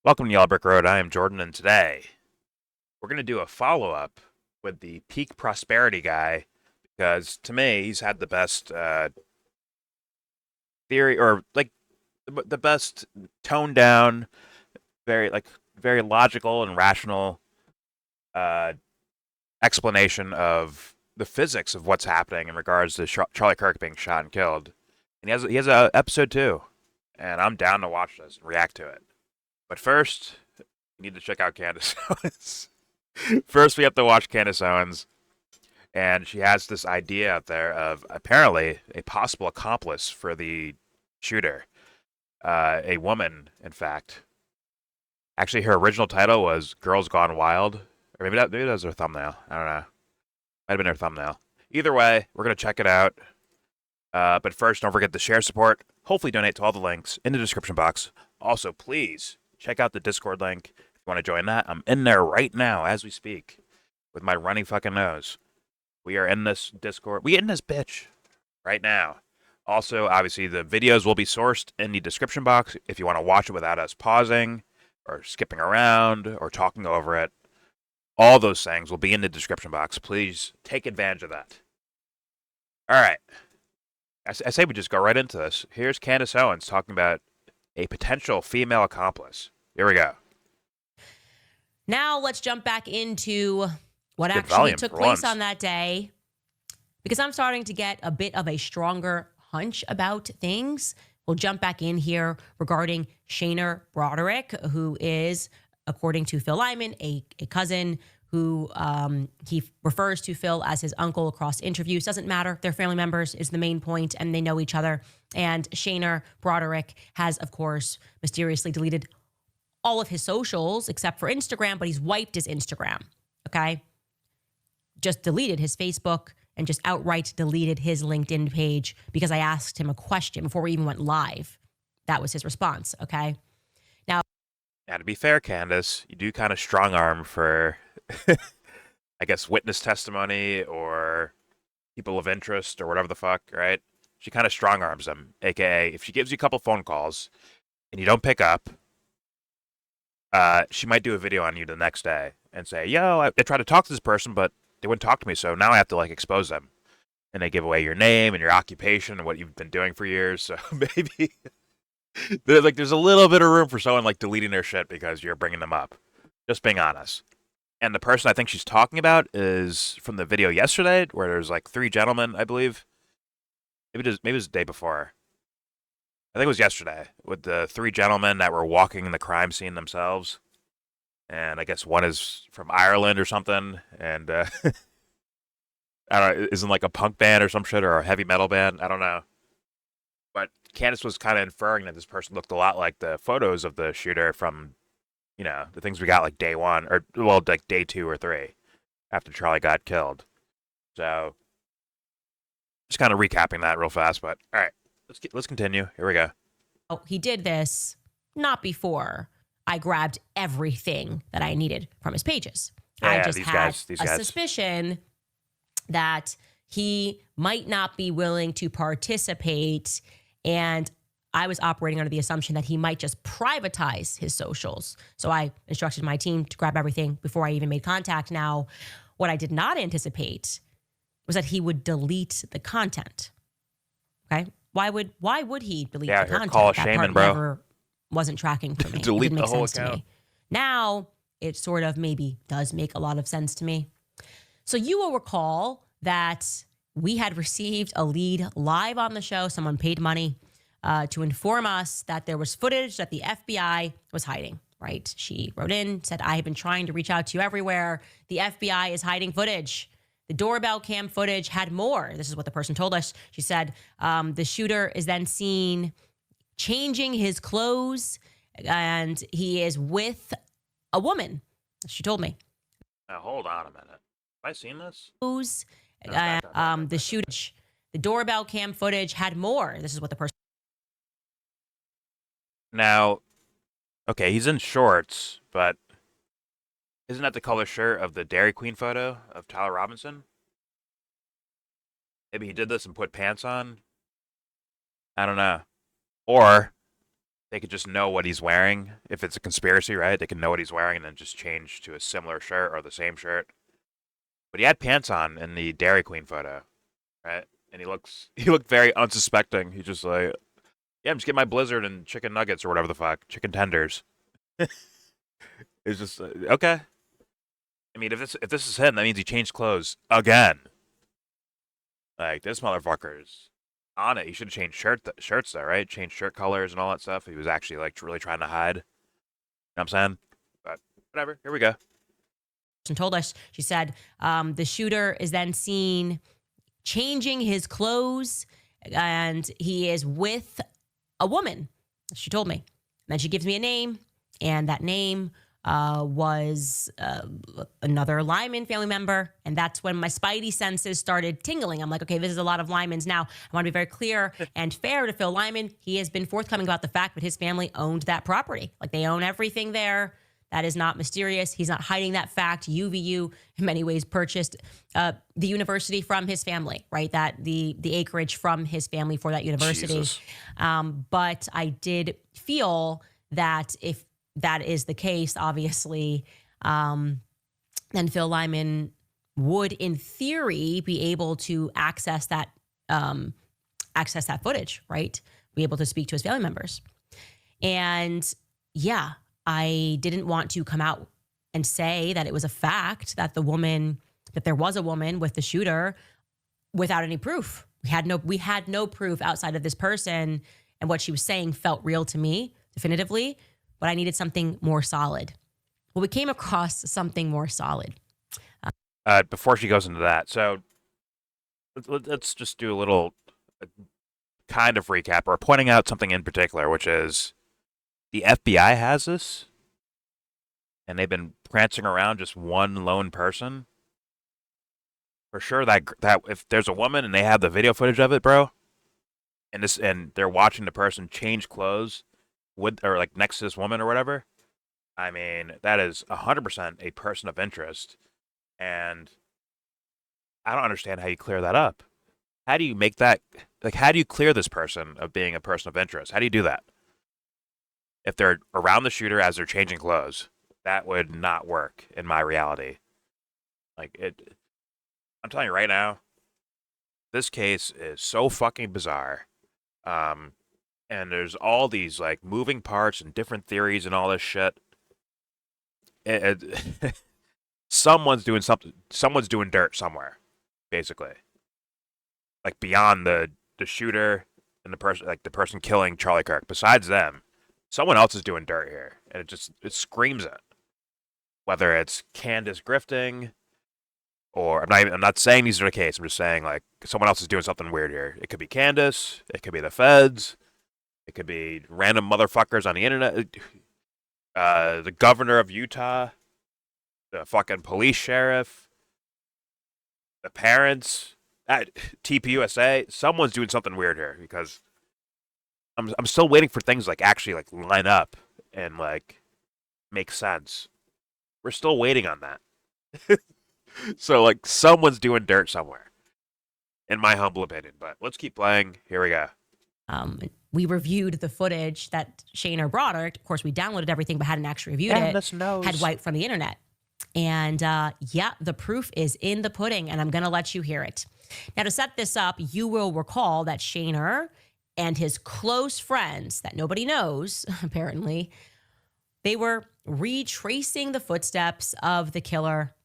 Welcome to YellBro Road. I am Jordan, and today we're going to do a follow-up with the peak prosperity guy because to me he's had the best theory or like the best toned down, very logical and rational uh, explanation of the physics of what's happening in regards to Charlie Kirk being shot and killed. And he has a episode 2, and I'm down to watch this and react to it. But first, you need to check out Candace Owens. First, we have to watch Candace Owens, and she has this idea out there of apparently a possible accomplice for the shooter. A woman, in fact. Actually, her original title was Girls Gone Wild. Or maybe that was her thumbnail. I don't know. Might have been her thumbnail. Either way, we're going to check it out. But first, don't forget to share support. Hopefully, donate to all the links in the description box. Also, please check out the Discord link if you want to join that. I'm in there right now as we speak with my runny fucking nose. We are in this Discord. We in this bitch right now. Also, obviously, the videos will be sourced in the description box if you want to watch it without us pausing or skipping around or talking over it. All those things will be in the description box. Please take advantage of that. All right. I say we just go right into this. Here's Candace Owens talking about a potential female accomplice. Here we go. Now let's jump back into what Good actually volume took for place once. on that day, because I'm starting to get a bit of a stronger hunch about things. We'll jump back in here regarding Shayner Broderick, who is, according to Phil Lyman, a cousin who he refers to Phil as his uncle across interviews. Doesn't matter. They're family members is the main point, and they know each other. And Shayner Broderick has, of course, mysteriously deleted all of his socials except for Instagram, but he's wiped his Instagram, okay? Just deleted his Facebook and just outright deleted his LinkedIn page because I asked him a question before we even went live. That was his response, okay? Now, to be fair, Candace, you do kind of strong arm for, I guess, witness testimony or people of interest or whatever the fuck, right? She kind of strong arms them, aka if she gives you a couple phone calls and you don't pick up, she might do a video on you the next day and say, "Yo, I tried to talk to this person, but they wouldn't talk to me, so now I have to expose them." And they give away your name and your occupation and what you've been doing for years. So maybe there's a little bit of room for someone deleting their shit because you're bringing them up. Just being honest. And the person I think she's talking about is from the video yesterday, where there's 3 gentlemen, I believe. Maybe it was the day before. I think it was yesterday, with the 3 gentlemen that were walking the crime scene themselves. And I guess one is from Ireland or something, and I don't know, isn't a punk band or some shit, or a heavy metal band. I don't know. But Candace was kind of inferring that this person looked a lot like the photos of the shooter from, the things we got day 1, or, well, day 2 or 3, after Charlie got killed. So, just kind of recapping that real fast, but all right. Let's continue. Here we go. he did this not before I grabbed everything that I needed from his pages. I just had a suspicion that he might not be willing to participate, and I was operating under the assumption that he might just privatize his socials. So I instructed my team to grab everything before I even made contact. Now, what I did not anticipate was that he would delete the content. Okay? Why would he delete the content? Call that shaman, part bro. never wasn't tracking for me. Delete it didn't make the whole sense account. to me. Now, it sort of maybe does make a lot of sense to me. So you will recall that we had received a lead live on the show. Someone paid money to inform us that there was footage that the FBI was hiding, right? She wrote in, said, "I have been trying to reach out to you everywhere. The FBI is hiding footage. The doorbell cam footage had more." This is what the person told us. She said, the shooter is then seen changing his clothes, and he is with a woman. She told me. Now, hold on a minute. Have I seen this? The shooter, the doorbell cam footage had more. This is what the person. Now, okay, he's in shorts, but isn't that the color shirt of the Dairy Queen photo of Tyler Robinson? Maybe he did this and put pants on? I don't know. Or they could just know what he's wearing. If it's a conspiracy, right? They can know what he's wearing and then just change to a similar shirt or the same shirt. But he had pants on in the Dairy Queen photo, right? And he looked very unsuspecting. He's just like, yeah, I'm just getting my Blizzard and chicken nuggets or whatever the fuck, chicken tenders. It's just okay. I mean, if this is him, that means he changed clothes again. Like, this motherfucker's on it. He should have changed shirts though, right? Changed shirt colors and all that stuff. He was actually like really trying to hide. You know what I'm saying? But whatever. Here we go. And told us, she said, the shooter is then seen changing his clothes, and he is with a woman. She told me. And then she gives me a name, and that name was another Lyman family member. And that's when my spidey senses started tingling. I'm like, okay, this is a lot of Lymans. Now, I want to be very clear and fair to Phil Lyman. He has been forthcoming about the fact that his family owned that property. Like, they own everything there. That is not mysterious. He's not hiding that fact. UVU, in many ways, purchased the university from his family, right? That the acreage from his family for that university. But I did feel that if that is the case, obviously, then Phil Lyman would, in theory, be able to access that footage, right? Be able to speak to his family members. And yeah, I didn't want to come out and say that it was a fact that there was a woman with the shooter without any proof. We had no proof outside of this person, and what she was saying felt real to me, definitively, but I needed something more solid. Well, we came across something more solid. Before she goes into that, so let's just do a little kind of recap or pointing out something in particular, which is the FBI has this, and they've been prancing around just one lone person. For sure, that if there's a woman and they have the video footage of it, bro, and they're watching the person change clothes with or like next to this woman or whatever, I mean, that is 100% a person of interest, and I don't understand how you clear that up. How do you make that, like, how do you clear this person of being a person of interest? How do you do that? If they're around the shooter as they're changing clothes, that would not work in my reality. Like, I'm telling you right now, this case is so fucking bizarre. And there's all these, like, moving parts and different theories and all this shit. Someone's doing something. Someone's doing dirt somewhere, basically. Like, beyond the shooter and the person killing Charlie Kirk. Besides them, someone else is doing dirt here, and it screams it. Whether it's Candace grifting, or I'm not saying these are the case. I'm just saying, like, someone else is doing something weird here. It could be Candace. It could be the feds. It could be random motherfuckers on the internet. The governor of Utah, the fucking police sheriff, the parents at TPUSA. Someone's doing something weird here because I'm still waiting for things like actually like line up and like make sense. We're still waiting on that. So like someone's doing dirt somewhere, in my humble opinion. But let's keep playing. Here we go. We reviewed the footage that Shaner Broderick, of course, we downloaded everything, but hadn't actually reviewed it. Had wiped from the internet. And yeah, the proof is in the pudding, and I'm going to let you hear it. Now, to set this up, you will recall that Shaner and his close friends that nobody knows, apparently, they were retracing the footsteps of the killer.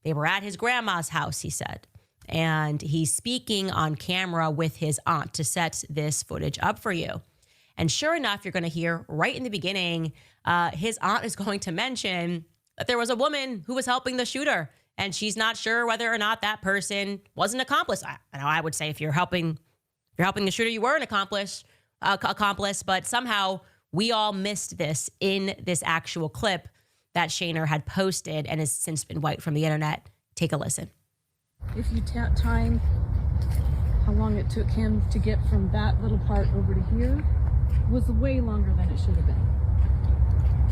They were at his grandma's house, he said. And he's speaking on camera with his aunt to set this footage up for you. And sure enough, you're going to hear right in the beginning, his aunt is going to mention that there was a woman who was helping the shooter, and she's not sure whether or not that person was an accomplice. I would say if you're helping the shooter, you were an accomplice, but somehow we all missed this in this actual clip that Shaner had posted and has since been wiped from the internet. Take a listen. If you time how long it took him to get from that little part over to here, was way longer than it should have been.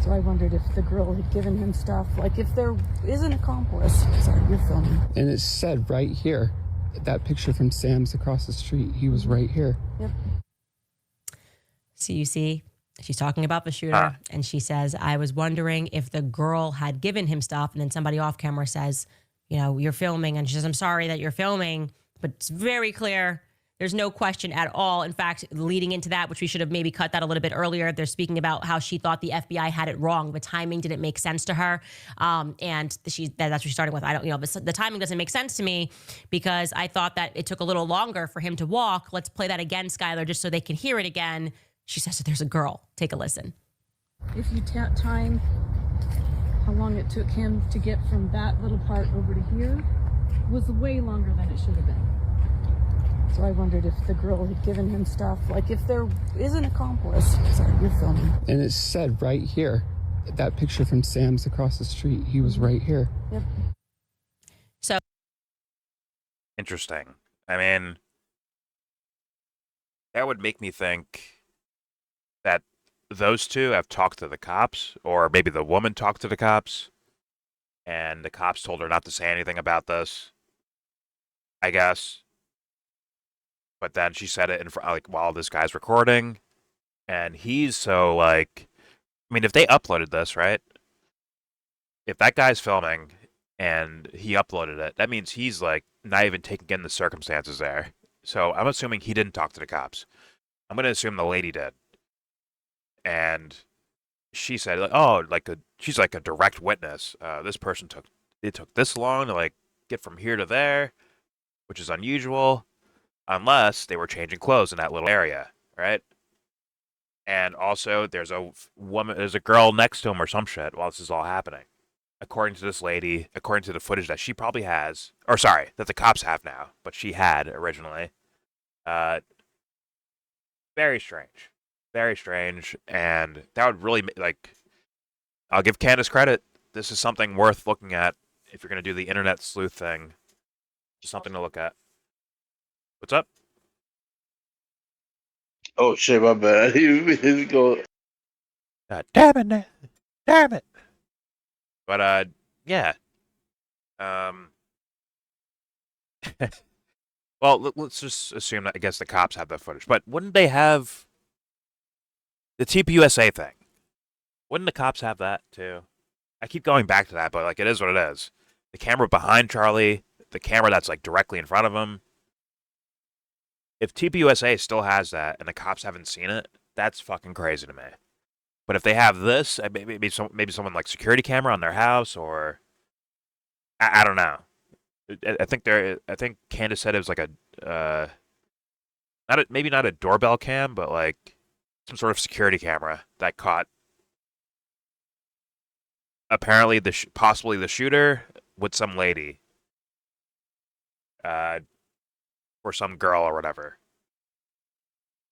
So I wondered if the girl had given him stuff, like if there is an accomplice. Sorry, you're filming. And it said right here, that picture from Sam's across the street, he was right here. Yep. So you see, She's talking about the shooter, and she says, I was wondering if the girl had given him stuff. And then somebody off camera says, you know, you're filming. And she says, I'm sorry that you're filming. But it's very clear. There's no question at all. In fact, leading into that, which we should have maybe cut that a little bit earlier, they're speaking about how she thought the FBI had it wrong. The timing didn't make sense to her. And that's what she's starting with. I don't, you know, the timing doesn't make sense to me because I thought that it took a little longer for him to walk. Let's play that again, Skylar, just so they can hear it again. She says that there's a girl. Take a listen. If you time how long it took him to get from that little part over to here, was way longer than it should have been. So I wondered if the girl had given him stuff, like if there is an accomplice. Sorry, you're filming. And it said right here, that picture from Sam's across the street, he was right here. Yep. So Interesting. I mean, that would make me think that those two have talked to the cops, or maybe the woman talked to the cops, and the cops told her not to say anything about this, I guess. But then she said it in front, like, while this guy's recording, and he's so, like, I mean, if they uploaded this, right? If that guy's filming and he uploaded it, that means he's, like, not even taking in the circumstances there. So I'm assuming he didn't talk to the cops. I'm going to assume the lady did. And she said, like, oh, she's like a direct witness. This person took this long to, like, get from here to there, which is unusual. Unless they were changing clothes in that little area, right? And also, there's a girl next to him or some shit while this is all happening. According to this lady, according to the footage that she probably has, or sorry, that the cops have now, but she had originally. Very strange. Very strange. And that would really, like, I'll give Candace credit. This is something worth looking at if you're going to do the internet sleuth thing. Just something to look at. What's up? Oh shit, my bad. He go. Damn it! Damn it! But yeah. Well, let's just assume that I guess the cops have the footage. But wouldn't they have the TPUSA thing? Wouldn't the cops have that too? I keep going back to that, but like it is what it is. The camera behind Charlie, the camera that's like directly in front of him. If TPUSA still has that and the cops haven't seen it, that's fucking crazy to me. But if they have this, maybe someone like security camera on their house, or I don't know. I think Candace said it was like a maybe not a doorbell cam, but like some sort of security camera that caught apparently possibly the shooter with some lady. Or some girl or whatever.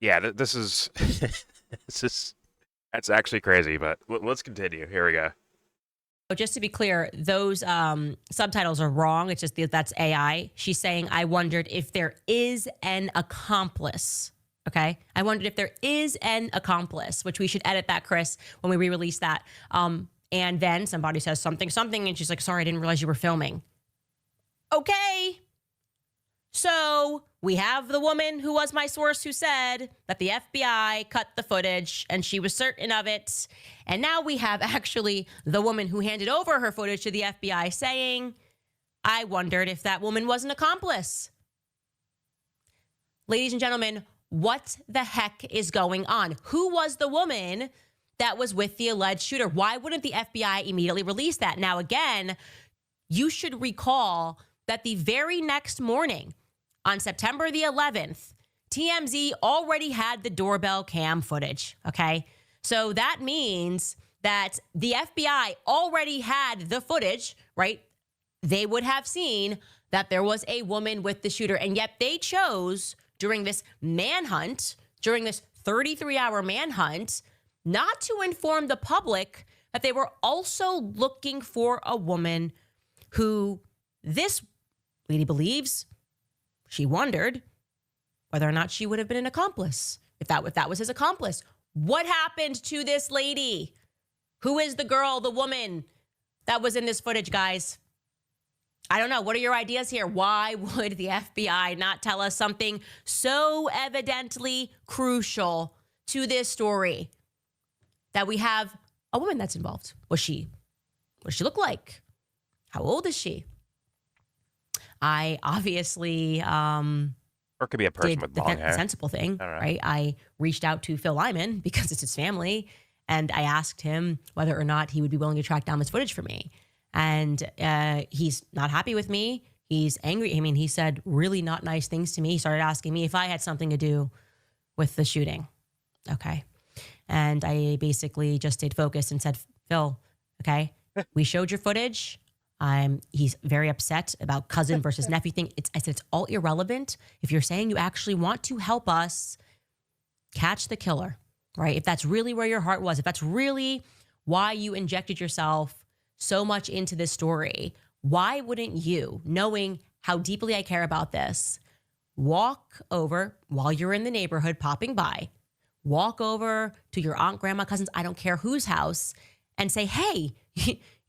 Yeah, this is that's actually crazy, but let's continue. Here we go. just to be clear, those subtitles are wrong. It's just that's AI. She's saying, I wondered if there is an accomplice. Okay. I wondered if there is an accomplice, which we should edit that, Chris, when we re-release that. And then somebody says something, and she's like, sorry, I didn't realize you were filming. Okay. So we have the woman who was my source who said that the FBI cut the footage and she was certain of it. And now we have actually the woman who handed over her footage to the FBI saying, I wondered if that woman was an accomplice. Ladies and gentlemen, what the heck is going on? Who was the woman that was with the alleged shooter? Why wouldn't the FBI immediately release that? Now, again, you should recall that the very next morning, on September the 11th, TMZ already had the doorbell cam footage, okay? So that means that the FBI already had the footage, right? They would have seen that there was a woman with the shooter, and yet they chose during this manhunt, during this 33-hour manhunt, not to inform the public that they were also looking for a woman who this lady believes she wondered whether or not she would have been an accomplice, if that was his accomplice. What happened to this lady? Who is the girl, the woman that was in this footage, guys? I don't know. What are your ideas here? Why would the FBI not tell us something so evidently crucial to this story? that we have a woman that's involved. What does she look like? How old is she? I obviously Or it could be a person did with the long hair. sensible thing, I don't know. right? I reached out to Phil Lyman because it's his family, and I asked him whether or not he would be willing to track down this footage for me. And he's not happy with me. He's angry. I mean, he said really not nice things to me. He started asking me if I had something to do with the shooting. Okay. And I basically just stayed focused and said, Phil, okay, we showed your footage. He's very upset about cousin versus nephew thing. I said, it's all irrelevant. If you're saying you actually want to help us catch the killer, right? If that's really where your heart was, if that's really why you injected yourself so much into this story, why wouldn't you, knowing how deeply I care about this, walk over while you're in the neighborhood popping by, walk over to your aunt, grandma, cousins, I don't care whose house, and say, hey,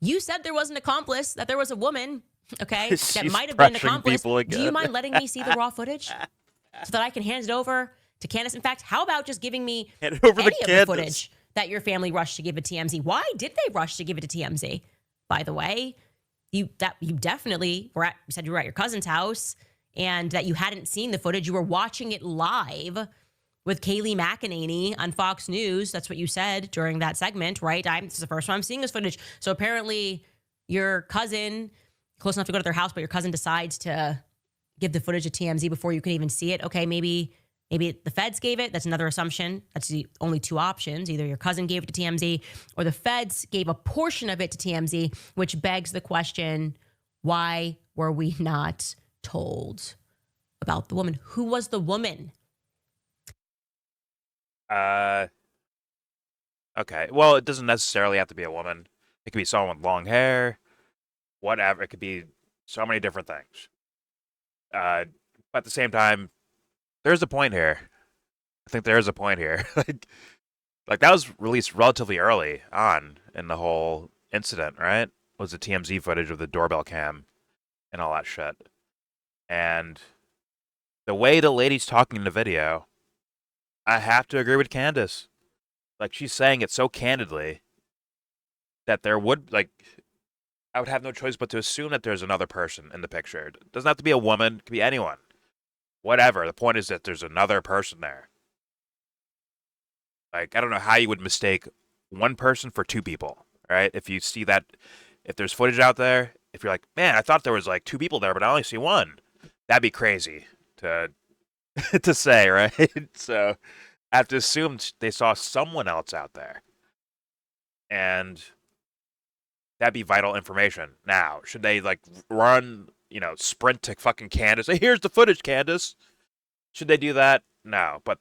you said there was an accomplice, that there was a woman, okay, that She's might have been an pressuring accomplice. people Do you again. mind letting me see the raw footage so that I can hand it over to Candace? In fact, how about just giving me Hand it over to any of the Candace. footage that your family rushed to give to TMZ? Why did they rush to give it to TMZ? By the way, you definitely you said you were at your cousin's house and that you hadn't seen the footage. You were watching it live with Kayleigh McEnany on Fox News. That's what you said during that segment, right? This is the first time I'm seeing this footage. So apparently your cousin, close enough to go to their house, but your cousin decides to give the footage to TMZ before you can even see it. Okay, maybe the feds gave it. That's another assumption. That's the only two options. Either your cousin gave it to TMZ or the feds gave a portion of it to TMZ, which begs the question, why were we not told about the woman? Who was the woman? Okay. Well, it doesn't necessarily have to be a woman. It could be someone with long hair, whatever. It could be so many different things. But at the same time, there's a point here. I think there is a point here. like that was released relatively early on in the whole incident, right? Was the TMZ footage of the doorbell cam and all that shit. And the way the lady's talking in the video, I have to agree with Candace. Like, she's saying it so candidly that there would, I would have no choice but to assume that there's another person in the picture. It doesn't have to be a woman. It could be anyone. Whatever. The point is that there's another person there. Like, I don't know how you would mistake one person for two people, right? If you see that, if there's footage out there, if you're like, man, I thought there was like two people there, but I only see one. That'd be crazy to to say, right? So I have to assume they saw someone else out there. And that'd be vital information. Now, should they run, sprint to fucking Candace? Hey, here's the footage, Candace. Should they do that? No, but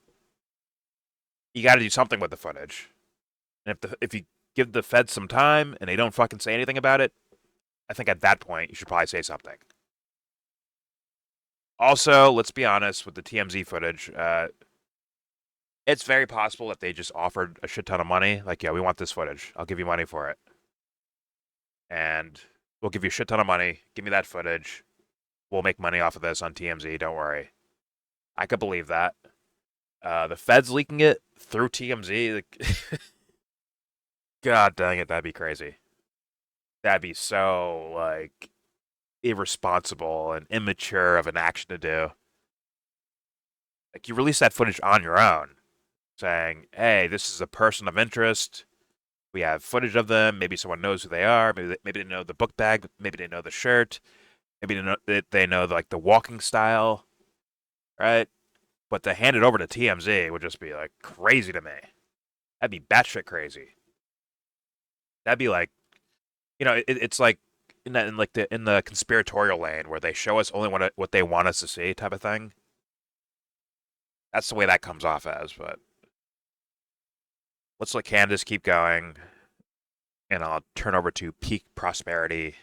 you got to do something with the footage. And if you give the feds some time and they don't fucking say anything about it, I think at that point you should probably say something. Also, let's be honest with the TMZ footage. It's very possible that they just offered a shit ton of money. Like, yeah, we want this footage. I'll give you money for it. And we'll give you a shit ton of money. Give me that footage. We'll make money off of this on TMZ. Don't worry. I could believe that. The feds leaking it through TMZ. God dang it, that'd be crazy. That'd be so, irresponsible and immature of an action to do. Like, you release that footage on your own, saying, hey, this is a person of interest. We have footage of them. Maybe someone knows who they are. Maybe they know the book bag. Maybe they know the shirt. Maybe they know the walking style, right? But to hand it over to TMZ would just be crazy to me. That'd be batshit crazy. That'd be it's like in the conspiratorial lane where they show us only what they want us to see type of thing. That's the way that comes off as. But let's let Candace keep going, and I'll turn over to peak prosperity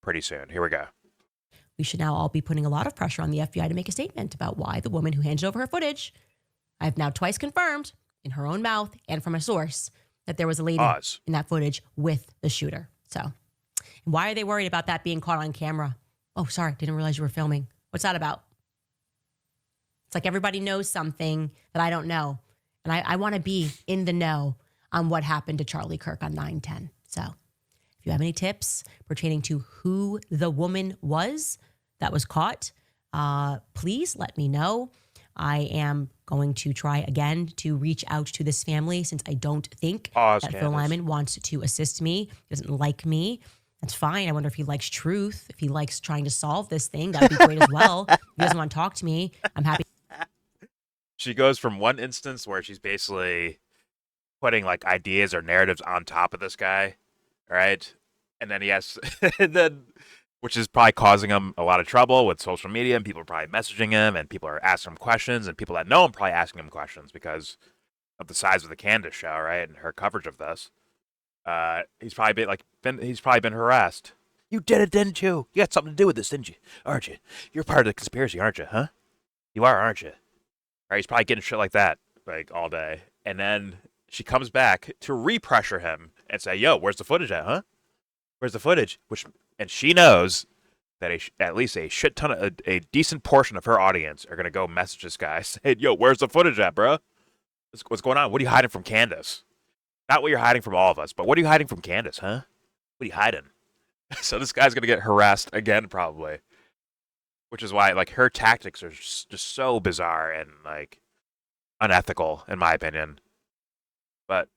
pretty soon. Here we go. We should now all be putting a lot of pressure on the FBI to make a statement about why the woman who handed over her footage, I've now twice confirmed in her own mouth and from a source that there was a lady in that footage with the shooter. So why are they worried about that being caught on camera? Oh, sorry, didn't realize you were filming. What's that about? It's like everybody knows something that I don't know. And I want to be in the know. on what happened to Charlie Kirk on 9/10. So if you have any tips pertaining to who the woman was that was caught, please let me know. I am going to try again to reach out to this family since I don't think Pause, that Phil Candace. Lyman wants to assist me. He doesn't like me. That's fine. I wonder if he likes truth, if he likes trying to solve this thing. That'd be great as well. If he doesn't want to talk to me, I'm happy. She goes from one instance where she's basically putting like ideas or narratives on top of this guy, right? And then he has, and then, which is probably causing him a lot of trouble with social media, and people are probably messaging him, and people are asking him questions, and people that know him probably asking him questions because of the size of the Candace show, right, and her coverage of this. He's probably been harassed. You did it, didn't you? You got something to do with this, didn't you? Aren't you? You're part of the conspiracy, aren't you? Huh? You are, aren't you? Right? He's probably getting shit like that, like all day, and then she comes back to re-pressure him and say, "Yo, where's the footage at? Huh? Where's the footage?" And she knows that at least a shit ton of a decent portion of her audience are gonna go message this guy saying, "Yo, where's the footage at, bro? What's going on? What are you hiding from Candace? Not what you're hiding from all of us, but what are you hiding from Candace, huh? What are you hiding?" So this guy's gonna get harassed again, probably, which is why like her tactics are just so bizarre and like unethical, in my opinion. But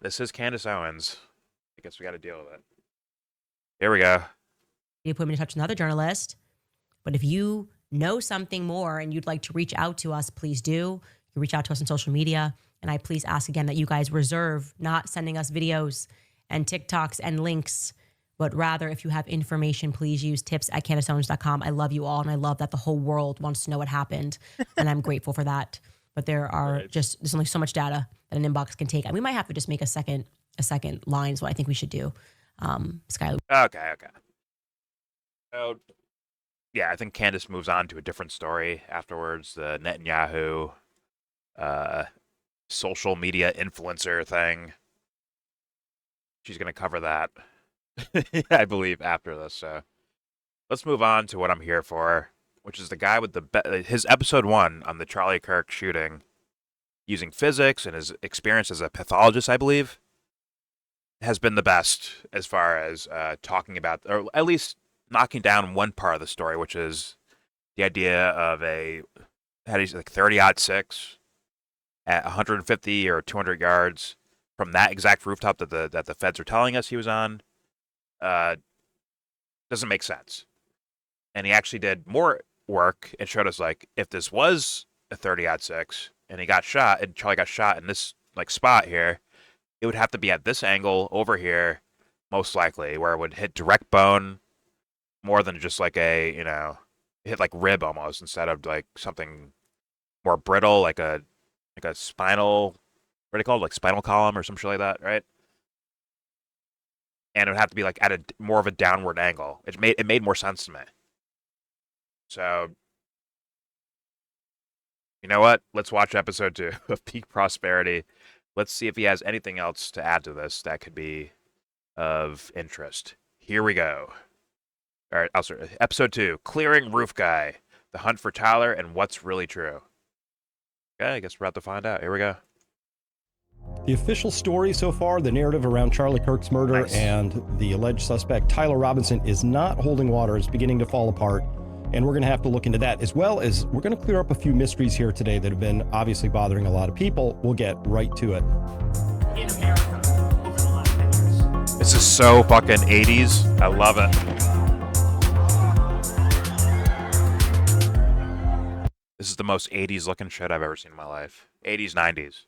this is Candace Owens. I guess we got to deal with it. Here we go. You put me in touch with another journalist. But if you know something more and you'd like to reach out to us, please do. You can reach out to us on social media. And I please ask again that you guys reserve not sending us videos and TikToks and links, but rather if you have information, please use tips@CandaceOwens.com. I love you all, and I love that the whole world wants to know what happened, and I'm grateful for that. But there's only so much data that an inbox can take. And we might have to just make a second line is what I think we should do. Skylar. Okay. So, yeah, I think Candace moves on to a different story afterwards. The Netanyahu social media influencer thing. She's going to cover that, I believe, after this. So let's move on to what I'm here for, which is the guy with his episode 1 on the Charlie Kirk shooting, using physics and his experience as a pathologist, I believe, has been the best as far as talking about, or at least knocking down one part of the story, which is the idea of had he's like 30-06 at 150 or 200 yards from that exact rooftop that the feds are telling us he was on. Doesn't make sense. And he actually did more work and showed us like if this was a 30-06 and he got shot and Charlie got shot in this like spot here, it would have to be at this angle over here, most likely, where it would hit direct bone more than just like hit like rib almost, instead of like something more brittle, like a spinal, what do they call it, like spinal column or some shit like that, right? And it would have to be like at a more of a downward angle. It made more sense to me. So, you know what? Let's watch episode 2 of Peak Prosperity. Let's see if he has anything else to add to this that could be of interest. Here we go. All right, episode 2, Clearing Roof Guy, The Hunt for Tyler, and What's Really True. Okay, I guess we're about to find out. Here we go. The official story so far, the narrative around Charlie Kirk's murder and the alleged suspect Tyler Robinson, is not holding water. It's beginning to fall apart. And we're going to have to look into that, as well as we're going to clear up a few mysteries here today that have been obviously bothering a lot of people. We'll get right to it. In America, over the last 10 years. This is so fucking 80s. I love it. This is the most 80s looking shit I've ever seen in my life. 80s, 90s.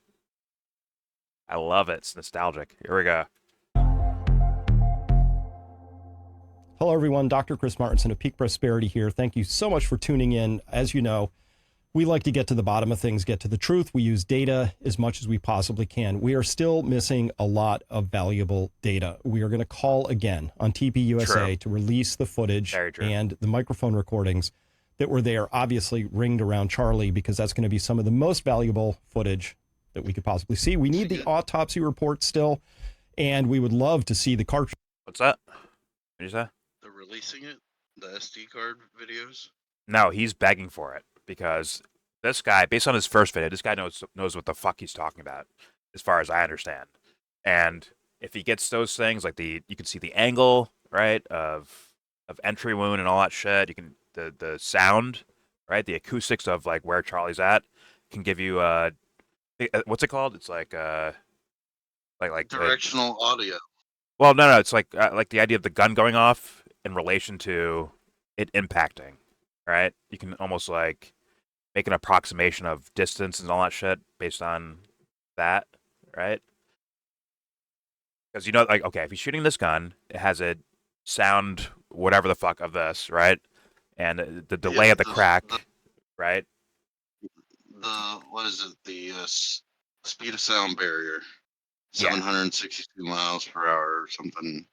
I love it. It's nostalgic. Here we go. Hello, everyone. Dr. Chris Martinson of Peak Prosperity here. Thank you so much for tuning in. As you know, we like to get to the bottom of things, get to the truth. We use data as much as we possibly can. We are still missing a lot of valuable data. We are going to call again on TPUSA to release the footage and the microphone recordings that were there, obviously ringed around Charlie, because that's going to be some of the most valuable footage that we could possibly see. We need the autopsy report still, and we would love to see the cartridge. What's that? What did you say? They're releasing it? The SD card videos? No, he's begging for it because this guy, based on his first video, this guy knows what the fuck he's talking about. as far as I understand. And if he gets those things, like you can see the angle, right, of entry wound and all that shit. You can the sound, right, the acoustics of like where Charlie's at can give you what's it called? It's like Directional audio. well, no, it's like the idea of the gun going off in relation to it impacting, right? You can almost like make an approximation of distance and all that shit based on that, right? Because you know, like, okay, if you're shooting this gun, it has a sound, whatever the fuck of this, right? And the delay Yeah, of the crack, right? the what is it? The speed of sound barrier, Yeah, 762 miles per hour or something.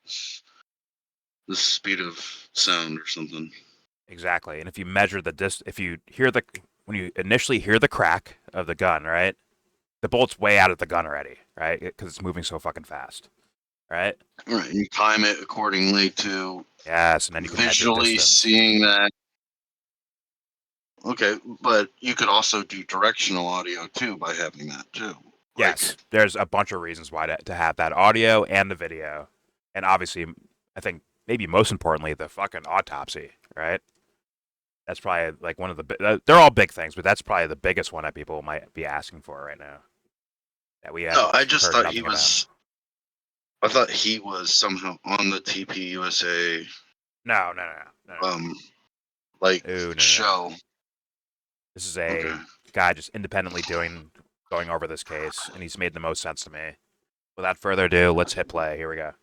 The speed of sound or something. exactly. And if you measure if you hear when you initially hear the crack of the gun, right? The bullet's way out of the gun already, right? Because it's moving so fucking fast, right? Right, and you time it accordingly to Yes, and then you can measure visually distance. seeing that. Okay, but you could also do directional audio too by having that too. Like, Yes, there's a bunch of reasons why to have that audio and the video, and obviously, I think maybe most importantly, the fucking autopsy, right? That's probably like one of they're all big things, but that's probably the biggest one that people might be asking for right now. That we have no, I just heard thought he nothing about. was. I thought he was somehow on the TP USA No. like Ooh, no. show. This is a Okay. guy just independently going over this case, and he's made the most sense to me. Without further ado, let's hit play. Here we go.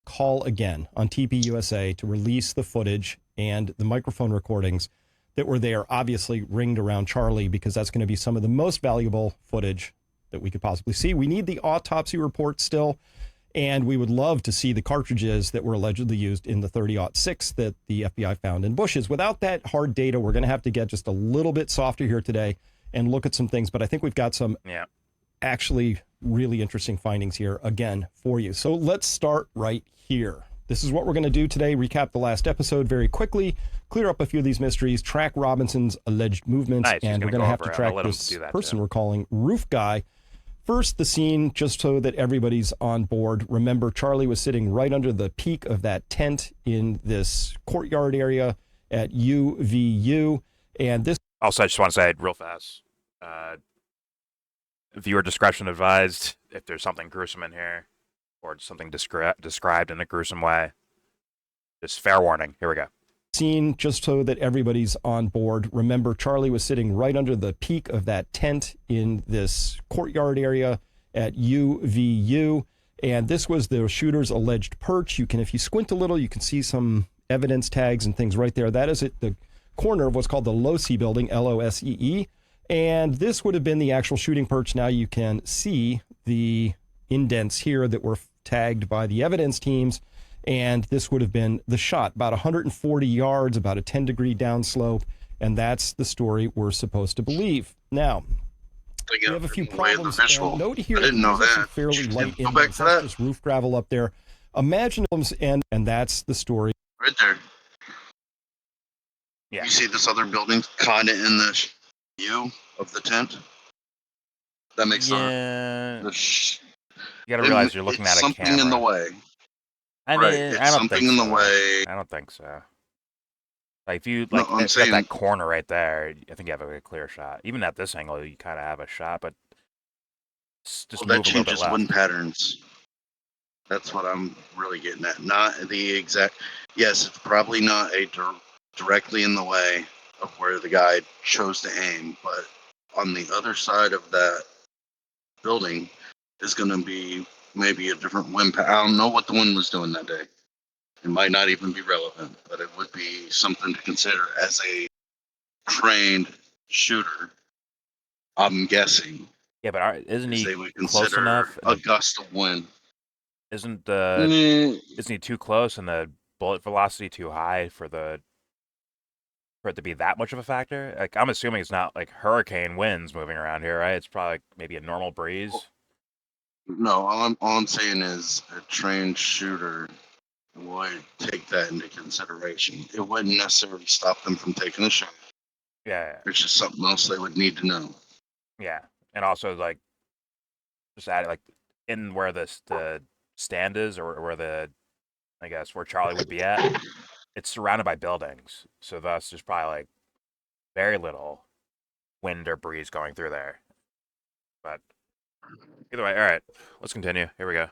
Call again on TPUSA to release the footage and the microphone recordings that were there, obviously ringed around Charlie, because that's going to be some of the most valuable footage that we could possibly see. We need the autopsy report still, and we would love to see the cartridges that were allegedly used in the 30-06 that the FBI found in bushes. Without that hard data, we're going to have to get just a little bit softer here today and look at some things, but I think we've got some actually really interesting findings here again for you. So let's start right here. This is what we're going to do today. Recap the last episode very quickly, clear up a few of these mysteries, track Robinson's alleged movements, Nice, and we're going to have to track this person we're calling Roof Guy. First, the scene, just so that everybody's on board. Remember, Charlie was sitting right under the peak of that tent in this courtyard area at UVU, and this... Also, I just want to say real fast, viewer discretion advised if there's something gruesome in here or something described in a gruesome way. Just fair warning. Here we go. Scene, just so that everybody's on board. Remember, Charlie was sitting right under the peak of that tent in this courtyard area at UVU, and this was the shooter's alleged perch. You can, if you squint a little, you can see some evidence tags and things right there. That is at the corner of what's called the Losee building, L-O-S-E-E, and this would have been the actual shooting perch. Now you can see the indents here that were tagged by the evidence teams, and this would have been the shot, about 140 yards, about a 10-degree downslope, and that's the story we're supposed to believe. Now, we have a few problems. Note here, I didn't know that. Some fairly light indents. That's just roof gravel up there. Imagine them, and that's the story. Right there. Yeah. You see this other building kind of in the view of the tent? That makes You gotta realize you're looking at a camera. Something in the way. I mean, I don't think something in so. the way. I don't think so. Like if you like at that corner right there, I think you have a clear shot. Even at this angle, you kind of have a shot, but just move that a little bit changes left. wind patterns. That's what I'm really getting at. Not the exact. Yes, it's probably not directly in the way of where the guy chose to aim, but on the other side of that building is going to be maybe a different wind pattern. I don't know what the wind was doing that day. It might not even be relevant, but it would be something to consider as a trained shooter. I'm guessing. Yeah, but isn't he they would close enough? A gust of wind. Isn't he too close and the bullet velocity too high for it to be that much of a factor? Like I'm assuming it's not like hurricane winds moving around here, right? It's probably like maybe a normal breeze. No, all I'm saying is a trained shooter would take that into consideration. It wouldn't necessarily stop them from taking a shot. Yeah. It's just something else they would need to know. Yeah, and also like just at like in where the stand is, or where I guess where Charlie would be at. It's surrounded by buildings, so thus there's probably like very little wind or breeze going through there. But either way, all right, let's continue. Here we go.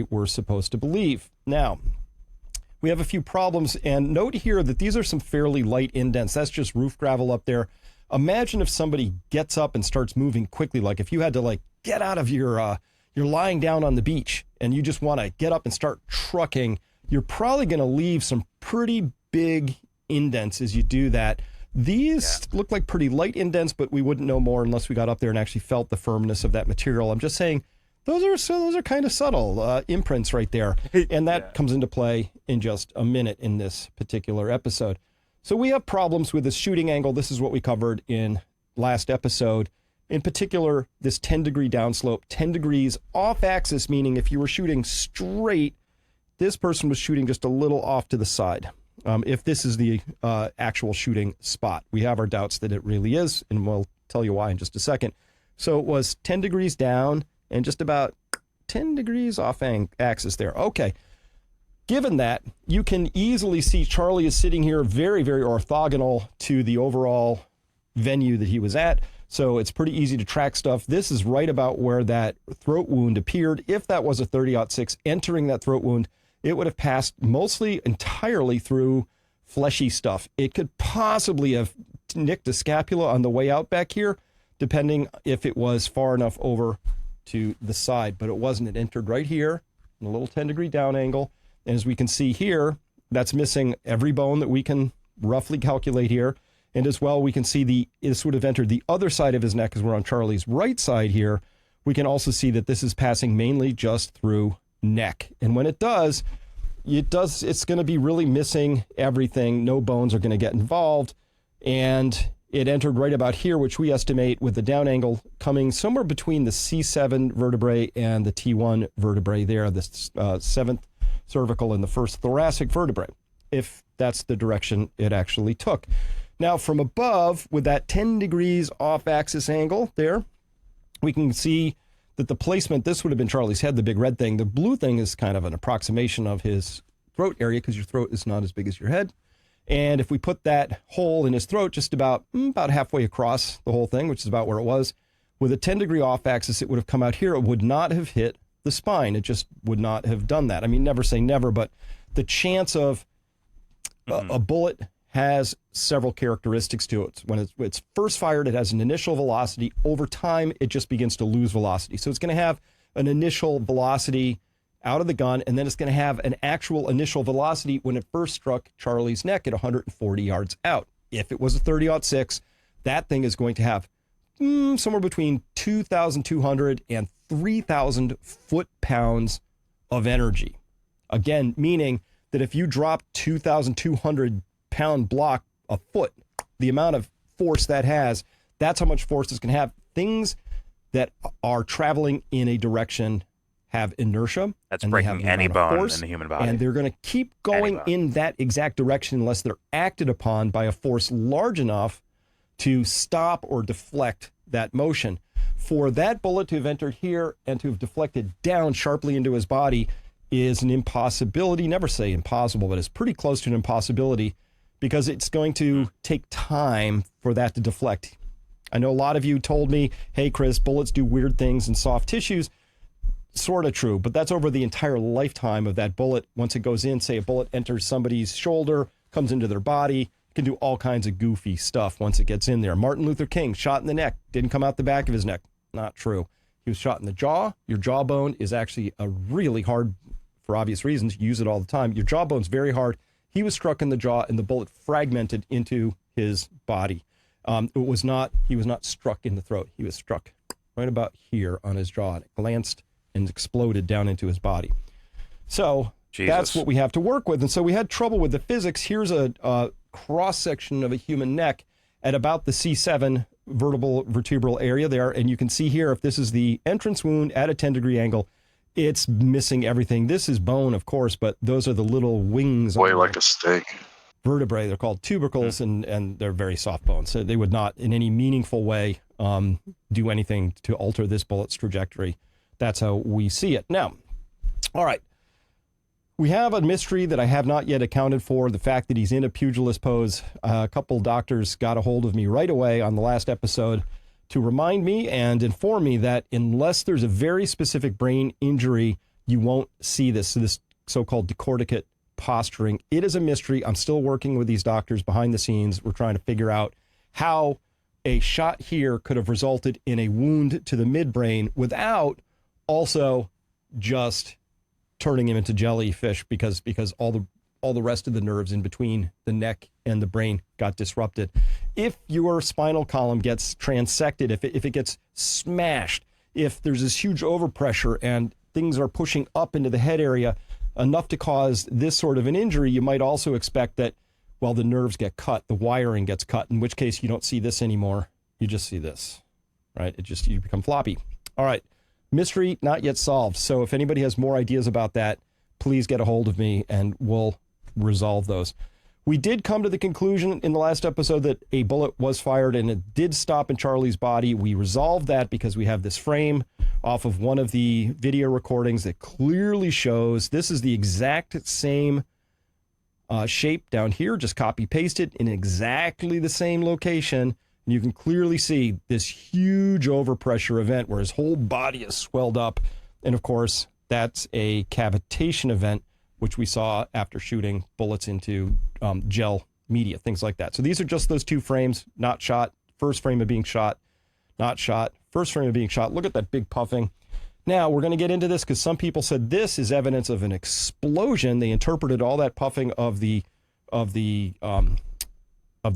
We're supposed to believe. Now, we have a few problems, and note here that these are some fairly light indents. That's just roof gravel up there. Imagine if somebody gets up and starts moving quickly, like if you had to like get out of you're lying down on the beach and you just want to get up and start trucking, you're probably going to leave some pretty big indents as you do that. These look like pretty light indents, but we wouldn't know more unless we got up there and actually felt the firmness of that material. I'm just saying those are kind of subtle imprints right there. And that comes into play in just a minute in this particular episode. So we have problems with this shooting angle. This is what we covered in last episode. In particular, this 10-degree downslope, 10 degrees off axis, meaning if you were shooting straight, this person was shooting just a little off to the side. If this is the actual shooting spot, we have our doubts that it really is, and we'll tell you why in just a second. So it was 10 degrees down and just about 10 degrees off axis there. Okay. Given that, you can easily see Charlie is sitting here very, very orthogonal to the overall venue that he was at. So it's pretty easy to track stuff. This is right about where that throat wound appeared. If that was a 30-06 entering that throat wound, it would have passed mostly entirely through fleshy stuff. It could possibly have nicked a scapula on the way out back here, depending if it was far enough over to the side, but it wasn't. It entered right here in a little 10-degree down angle. And as we can see here, that's missing every bone that we can roughly calculate here. And as well, we can see this would have entered the other side of his neck as we're on Charlie's right side here. We can also see that this is passing mainly just through neck. And when it does, it's going to be really missing everything. No bones are going to get involved. And it entered right about here, which we estimate with the down angle coming somewhere between the C7 vertebrae and the T1 vertebrae there, the 7th cervical and the 1st thoracic vertebrae, if that's the direction it actually took. Now, from above, with that 10 degrees off axis angle there, we can see that the placement, this would have been Charlie's head, the big red thing. The blue thing is kind of an approximation of his throat area because your throat is not as big as your head. And if we put that hole in his throat just about halfway across the whole thing, which is about where it was, with a 10-degree off axis, it would have come out here. It would not have hit the spine. It just would not have done that. I mean, never say never, but the chance of a bullet has several characteristics to it. When it's first fired, it has an initial velocity. Over time, it just begins to lose velocity. So it's going to have an initial velocity out of the gun, and then it's going to have an actual initial velocity when it first struck Charlie's neck at 140 yards out. If it was a 30-06, that thing is going to have somewhere between 2,200 and 3,000 foot-pounds of energy. Again, meaning that if you drop 2,200-pound block a foot, the amount of force that has, that's how much force it's going to have. Things that are traveling in a direction have inertia. That's breaking any bone in the human body. And they're going to keep going in that exact direction unless they're acted upon by a force large enough to stop or deflect that motion. For that bullet to have entered here and to have deflected down sharply into his body is an impossibility. Never say impossible, but it's pretty close to an impossibility because it's going to take time for that to deflect. I know a lot of you told me, hey, Chris, bullets do weird things in soft tissues. Sort of true, but that's over the entire lifetime of that bullet. Once it goes in, say a bullet enters somebody's shoulder, comes into their body, can do all kinds of goofy stuff once it gets in there. Martin Luther King, shot in the neck, didn't come out the back of his neck. Not true. He was shot in the jaw. Your jawbone is actually a really hard, for obvious reasons, you use it all the time. Your jawbone's very hard. He was struck in the jaw and the bullet fragmented into his body. He was not struck in the throat. He was struck right about here on his jaw, and it glanced and exploded down into his body. So that's what we have to work with. And so we had trouble with the physics. Here's a cross-section of a human neck at about the C7 vertebral area there. And you can see here, if this is the entrance wound at a 10-degree angle, it's missing everything. This is bone, of course, but those are the little wings. Way like a steak. Vertebrae. They're called tubercles, and they're very soft bones. So they would not in any meaningful way do anything to alter this bullet's trajectory. That's how we see it. Now, all right. We have a mystery that I have not yet accounted for, the fact that he's in a pugilist pose. A couple doctors got a hold of me right away on the last episode to remind me and inform me that unless there's a very specific brain injury, you won't see this. So this so-called decorticate posturing. It is a mystery. I'm still working with these doctors behind the scenes. We're trying to figure out how a shot here could have resulted in a wound to the midbrain without also just turning him into jellyfish because all the rest of the nerves in between the neck and the brain got disrupted. If your spinal column gets transected, if it gets smashed, if there's this huge overpressure and things are pushing up into the head area enough to cause this sort of an injury, you might also expect that, well, the nerves get cut, the wiring gets cut, in which case you don't see this anymore. You just see this, right? You become floppy. All right. Mystery not yet solved. So if anybody has more ideas about that, please get a hold of me and we'll resolve those. We did come to the conclusion in the last episode that a bullet was fired and it did stop in Charlie's body. We resolved that because we have this frame off of one of the video recordings that clearly shows this is the exact same shape down here, just copy pasted in exactly the same location. And you can clearly see this huge overpressure event where his whole body is swelled up. And of course, that's a cavitation event, which we saw after shooting bullets into gel media, things like that. So these are just those two frames, not shot. First frame of being shot, not shot. First frame of being shot. Look at that big puffing. Now, we're going to get into this because some people said this is evidence of an explosion. They interpreted all that puffing of the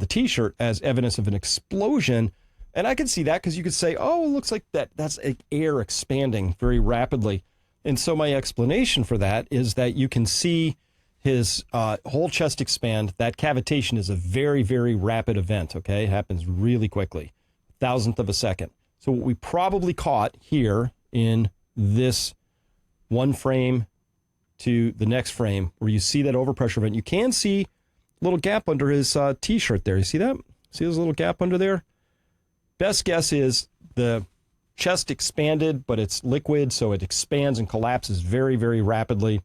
T-shirt as evidence of an explosion. And I can see that because you could say, oh, it looks like that's air expanding very rapidly. And so my explanation for that is that you can see his whole chest expand. That cavitation is a very, very rapid event, okay? It happens really quickly, thousandth of a second. So what we probably caught here in this one frame to the next frame where you see that overpressure event, you can see little gap under his T-shirt there. You see that? See this little gap under there? Best guess is the chest expanded, but it's liquid, so it expands and collapses very, very rapidly.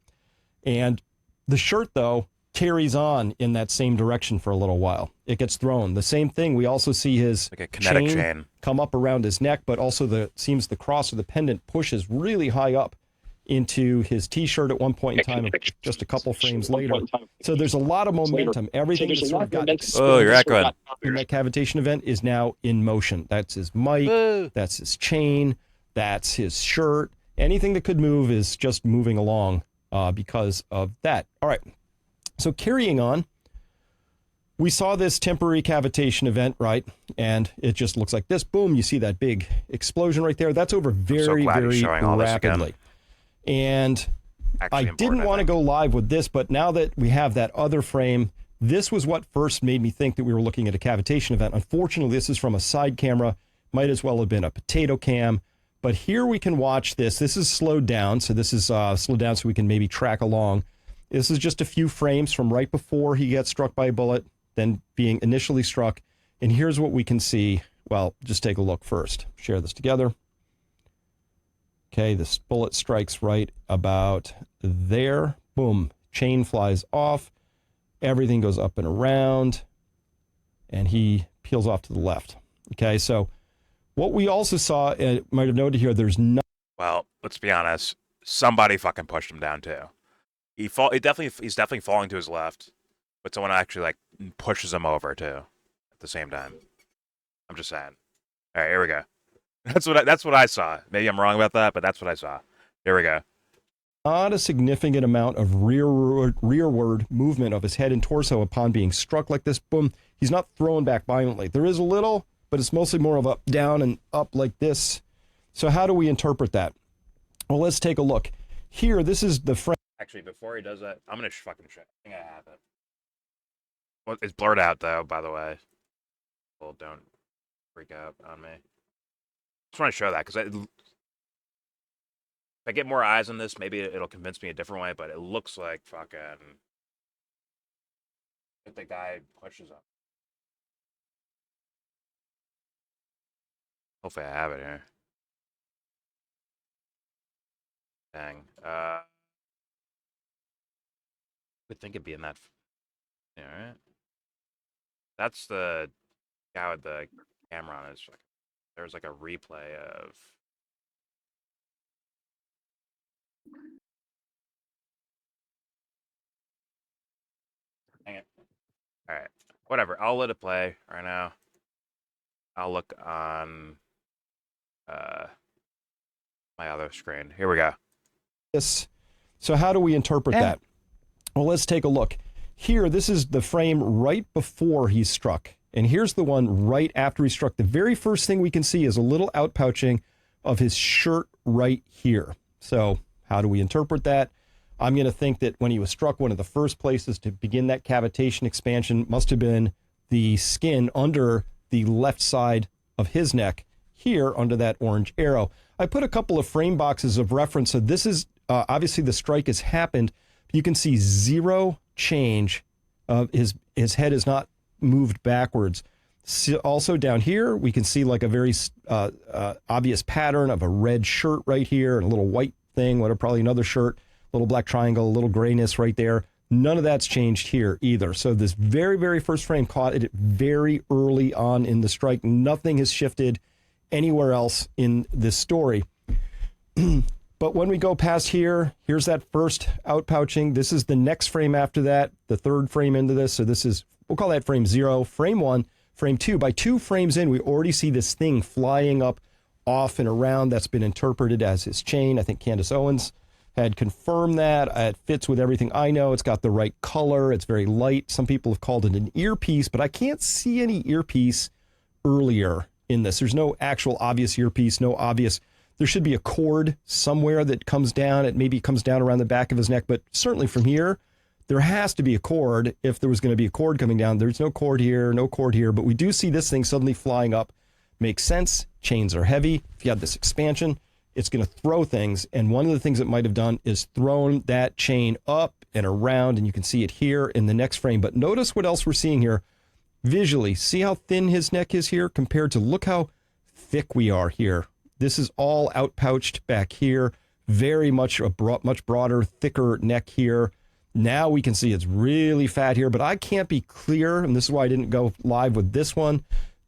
And the shirt, though, carries on in that same direction for a little while. It gets thrown. The same thing, we also see his Like a kinetic chain come up around his neck, but also seems the cross of the pendant pushes really high up into his T-shirt at one point in time, just a couple frames later. So there's a lot of momentum. Everything that sort of got you're echoing. in that cavitation event is now in motion. That's his mic, that's his chain, that's his shirt. Anything that could move is just moving along because of that. All right. So carrying on, we saw this temporary cavitation event, right? And it just looks like this. Boom, you see that big explosion right there. That's over very, very rapidly. And I didn't want to go live with this, but now that we have that other frame, this was what first made me think that we were looking at a cavitation event. Unfortunately, this is from a side camera. Might as well have been a potato cam. But here we can watch this. This is slowed down. So this is slowed down so we can maybe track along. This is just a few frames from right before he gets struck by a bullet, then being initially struck. And here's what we can see. Well, just take a look first. Share this together. Okay, this bullet strikes right about there. Boom. Chain flies off. Everything goes up and around. And he peels off to the left. Okay, so what we also saw, might have noted here, there's no... Well, let's be honest. Somebody fucking pushed him down, too. He's definitely falling to his left, but someone actually, like, pushes him over, too, at the same time. I'm just saying. All right, here we go. That's what I saw. Maybe I'm wrong about that, but that's what I saw. Here we go. Not a significant amount of rearward movement of his head and torso upon being struck like this. Boom. He's not thrown back violently. There is a little, but it's mostly more of up, down, and up like this. So how do we interpret that? Well, let's take a look. Here, this is the frame. Actually, before he does that, I'm going to fucking check. I think I have it. Well, it's blurred out, though, by the way. Well, don't freak out on me. Just want to show that, because if I get more eyes on this, maybe it'll convince me a different way, but it looks like fucking... if the guy pushes up. Hopefully I have it here. Dang. Would think it'd be in that. Yeah, right. That's the guy with the camera on his. There's like a replay of. Dang it. All right. Whatever. I'll let it play right now. I'll look on my other screen. Here we go. This. So how do we interpret that? Well, let's take a look. Here, this is the frame right before he's struck. And here's the one right after he struck. The very first thing we can see is a little outpouching of his shirt right here. So how do we interpret that? I'm going to think that when he was struck, one of the first places to begin that cavitation expansion must have been the skin under the left side of his neck here under that orange arrow. I put a couple of frame boxes of reference. So this is obviously the strike has happened. You can see zero change. His head is not moved backwards. Also down here, we can see like a very obvious pattern of a red shirt right here and a little white thing, probably another shirt, little black triangle, a little grayness right there. None of that's changed here either. So this very, very first frame caught it very early on in the strike. Nothing has shifted anywhere else in this story. But when we go past here, here's that first outpouching. This is the next frame after that, the third frame into this. So this is, we'll call that frame 0, frame 1, frame 2. By 2 frames in, we already see this thing flying up off and around. That's been interpreted as his chain. I think Candace Owens had confirmed that. It fits with everything I know. It's got the right color. It's very light. Some people have called it an earpiece, but I can't see any earpiece earlier in this. There's no actual obvious earpiece, no obvious. There should be a cord somewhere that comes down. It maybe comes down around the back of his neck, but certainly from here, there has to be a cord. If there was going to be a cord coming down, there's no cord here, but we do see this thing suddenly flying up. Makes sense. Chains are heavy. If you have this expansion, it's going to throw things. And one of the things it might have done is thrown that chain up and around, and you can see it here in the next frame. But notice what else we're seeing here visually. See how thin his neck is here compared to look how thick we are here. This is all outpouched back here, very much much broader, thicker neck here. Now we can see it's really fat here, but I can't be clear, and this is why I didn't go live with this one.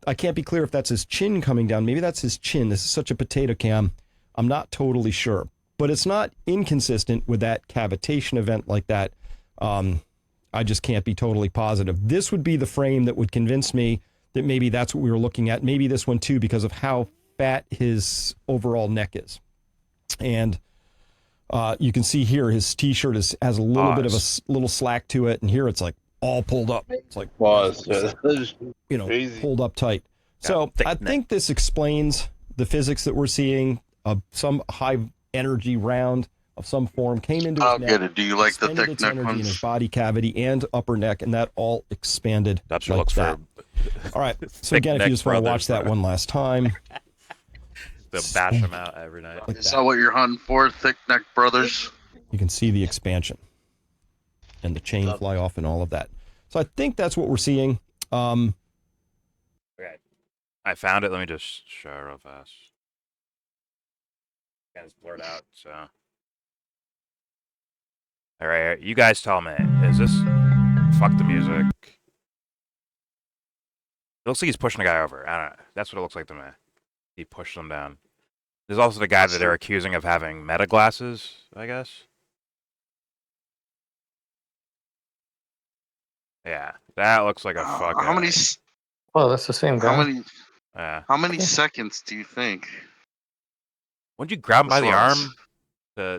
I can't be clear if that's his chin coming down. Maybe that's his chin. This is such a potato cam. I'm not totally sure, but it's not inconsistent with that cavitation event like that. I just can't be totally positive. This would be the frame that would convince me that maybe that's what we were looking at. Maybe this one too, because of how fat his overall neck is. And you can see here his t-shirt has a little bit of a little slack to it, and here it's like all pulled up. It's like pulled up tight. So I think this explains the physics that we're seeing. Some high energy round of some form came into his neck. Get it. Do you like the thick its neck energy in his ones? body cavity and upper neck, and that all expanded. That's what like looks that. All right. So again, if you just want to watch that one last time. They'll bash them out every night. Like Is that what you're hunting for, thick neck brothers? You can see the expansion and the chain fly off and all of that. So I think that's what we're seeing. Okay. I found it. Let me just show it real fast. It's blurred out, so. All right, you guys tell me. Is this? Fuck the music. It looks like he's pushing a guy over. I don't know. That's what it looks like to me. He pushed them down. There's also the guy that they're accusing of having meta glasses, I guess. Yeah, that looks like a fuck. How many? Well, that's the same guy. How many seconds do you think? Wouldn't you grab him by the arm? I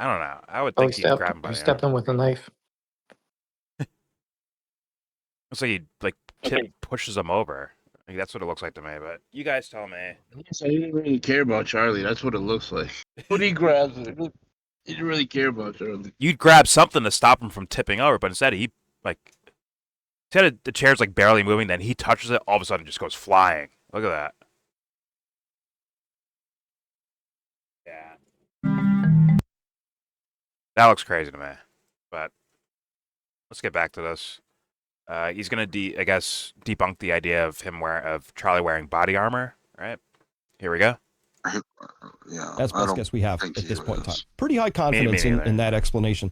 don't know. I would think he'd grab him by the arm. Step in with a knife. Looks like he pushes him over. Like, that's what it looks like to me. But you guys tell me. So he didn't really care about Charlie. That's what it looks like. When he grabs it, he didn't really care about Charlie. You'd grab something to stop him from tipping over, but instead the chair's like barely moving. Then he touches it, all of a sudden, it just goes flying. Look at that. Yeah. That looks crazy to me. But let's get back to this. He's gonna debunk the idea of Charlie wearing body armor. Right? Here we go. Yeah, That's I best don't guess we have think at he this point in time. was. Pretty high confidence neither. in that explanation.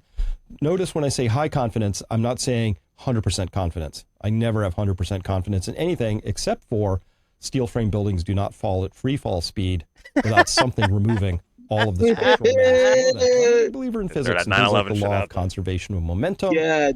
Notice when I say high confidence, I'm not saying 100% confidence. I never have 100% confidence in anything except for steel frame buildings do not fall at free fall speed without something removing all of the structural mass. I know that. I'm a big believer in physics that and things like 9/11 the shit law of out there. conservation of momentum. Yeah,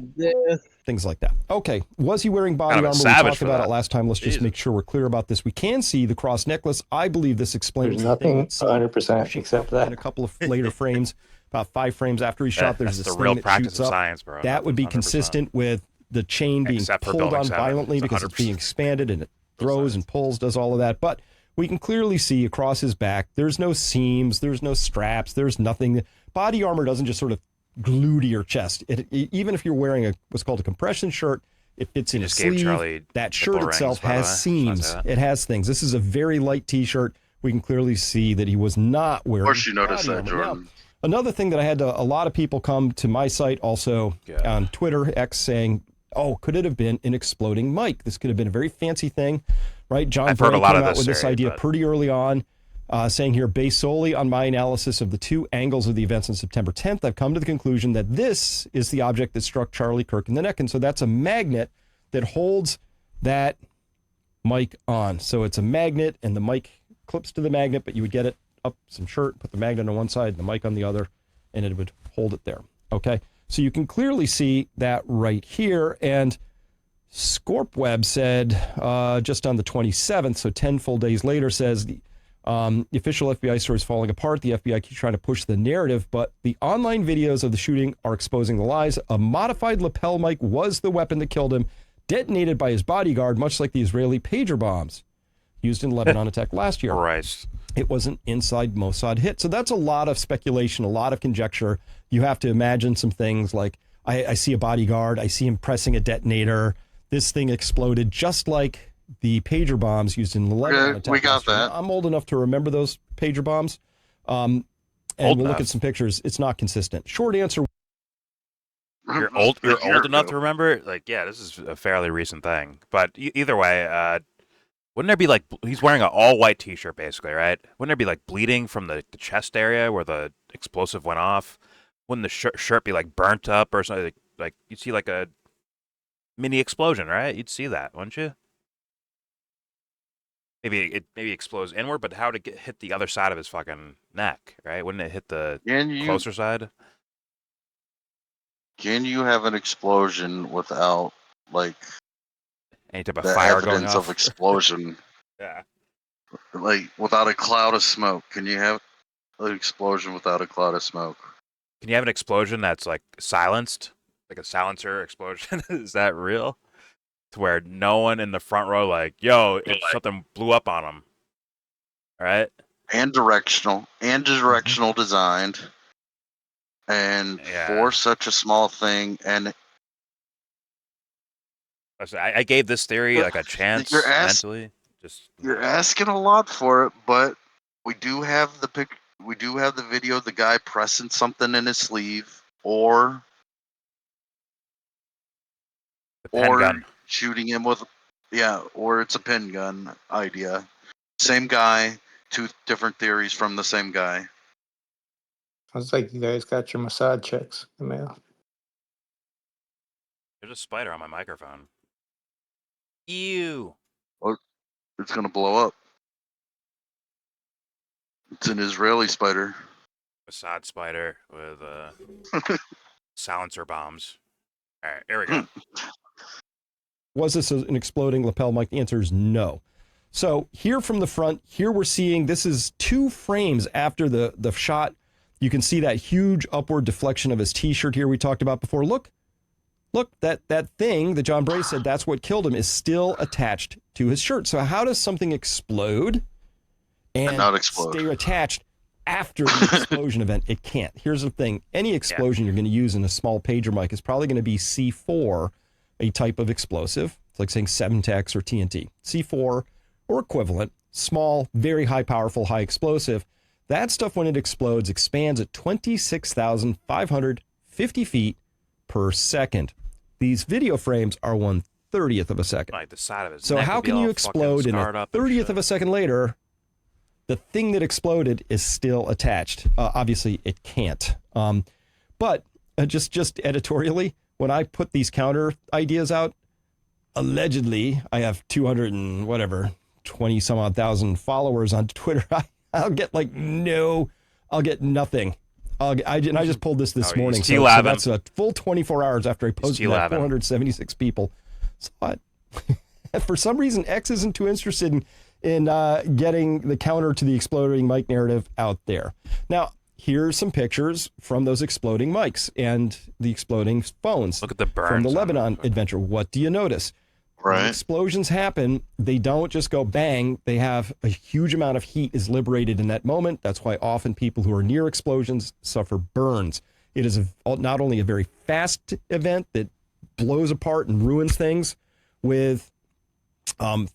Things like that. Okay, was he wearing body Kind of a armor? We savage talked for about that. it last time. Let's just Jesus. make sure we're clear about this. We can see the cross necklace. I believe this explains There's the thing. nothing Let's see. 100% Shoots except up in a that. couple of later frames, about 5 frames after he's shot. There's That's this the real thing that practice shoots of up. science, bro. That would be 100%. consistent with the chain being Except for pulled Building on 7. violently It's because it's 100%. being expanded and it throws and pulls, does all of that. But we can clearly see across his back, there's no seams, there's no straps, there's nothing. Body armor doesn't just sort of glue to your chest. Even if you're wearing what's called a compression shirt, it fits in a just gave sleeve. Charlie That nipple shirt itself rings, by the has way. seams. Should I say that? It has things. This is a very light t-shirt. We can clearly see that he was not wearing Of course, you noticed body that, armor. Now, Jordan. another thing that I had a lot of people come to my site also on Twitter, X, saying, oh, could it have been an exploding mic? This could have been a very fancy thing, right? John I've heard Bray a lot came of out this with this theory, idea but- pretty early on, saying here, based solely on my analysis of the 2 angles of the events on September 10th, I've come to the conclusion that this is the object that struck Charlie Kirk in the neck. And so that's a magnet that holds that mic on. So it's a magnet and the mic clips to the magnet, but you would get it up some shirt, put the magnet on one side and the mic on the other, and it would hold it there. Okay. So you can clearly see that right here. And Scorpweb said just on the 27th, so 10 full days later, says the official FBI story is falling apart. The FBI keeps trying to push the narrative, but the online videos of the shooting are exposing the lies. A modified lapel mic was the weapon that killed him, detonated by his bodyguard, much like the Israeli pager bombs used in Lebanon attack last year. Christ. It was an inside Mossad hit. So that's a lot of speculation, a lot of conjecture. You have to imagine some things like, I see a bodyguard, I see him pressing a detonator. This thing exploded just like the pager bombs used in the Lebanon attack. We got last year. that. Now, I'm old enough to remember those pager bombs. And Old we'll look enough. at some pictures. It's not consistent. Short answer. You're old enough ago. to remember? Like, yeah, this is a fairly recent thing. But either way, wouldn't there be like, he's wearing an all-white t-shirt basically, right? Wouldn't there be like bleeding from the chest area where the explosive went off? Wouldn't the shirt be like burnt up or something? Like you'd see like a mini explosion, right? You'd see that, wouldn't you? Maybe it explodes inward, but how would it hit the other side of his fucking neck, right? Wouldn't it hit the closer side? Can you have an explosion without like Any type of the fire going evidence off? of explosion? Yeah. Like without a cloud of smoke? Can you have an explosion without a cloud of smoke? Can you have an explosion that's like silenced, like a silencer explosion? Is that real? To where no one in the front row, like, yo, something blew up on them, right? And directional designed, and for such a small thing, and Listen, I gave this theory like a chance mentally. You're asking a lot for it, but we do have the we do have the video of the guy pressing something in his sleeve, or pen gun. shooting him with, or it's a pin gun idea. Same guy, 2 different theories from the same guy. Sounds like you guys got your Mossad checks in the mail. There's a spider on my microphone. Ew. Oh, it's gonna blow up. It's an Israeli spider. Mossad spider with silencer bombs. All right, here we go. Was this an exploding lapel mic? The answer is no. So here from the front, here we're seeing, this is 2 frames after the shot. You can see that huge upward deflection of his t-shirt here we talked about before. Look, that thing that John Bray said that's what killed him is still attached to his shirt. So how does something explode and not explode, stay attached after the explosion event? It can't. Here's the thing. Any explosion you're going to use in a small pager mic is probably going to be C4, a type of explosive. It's like saying 7-Tex or TNT. C4 or equivalent, small, very high powerful, high explosive. That stuff, when it explodes, expands at 26,550 feet per second. These video frames are 1/30th of a second. Like the side of his So neck how would be can you all explode fucking in a scarred up and 30th shit. of a second later? The thing that exploded is still attached. Obviously, it can't. But just editorially, when I put these counter ideas out, allegedly, I have 200 and whatever, 20 some odd thousand followers on Twitter. I'll get I'll get nothing. I just pulled this morning. So that's a full 24 hours after I posted that, 476 people saw it. For some reason, X isn't too interested in getting the counter to the exploding mic narrative out there. Now, here's some pictures from those exploding mics and the exploding phones. Look at the burns from the Lebanon adventure. What do you notice? Right. When explosions happen, they don't just go bang. They have a huge amount of heat is liberated in that moment. That's why often people who are near explosions suffer burns. It is not only a very fast event that blows apart and ruins things with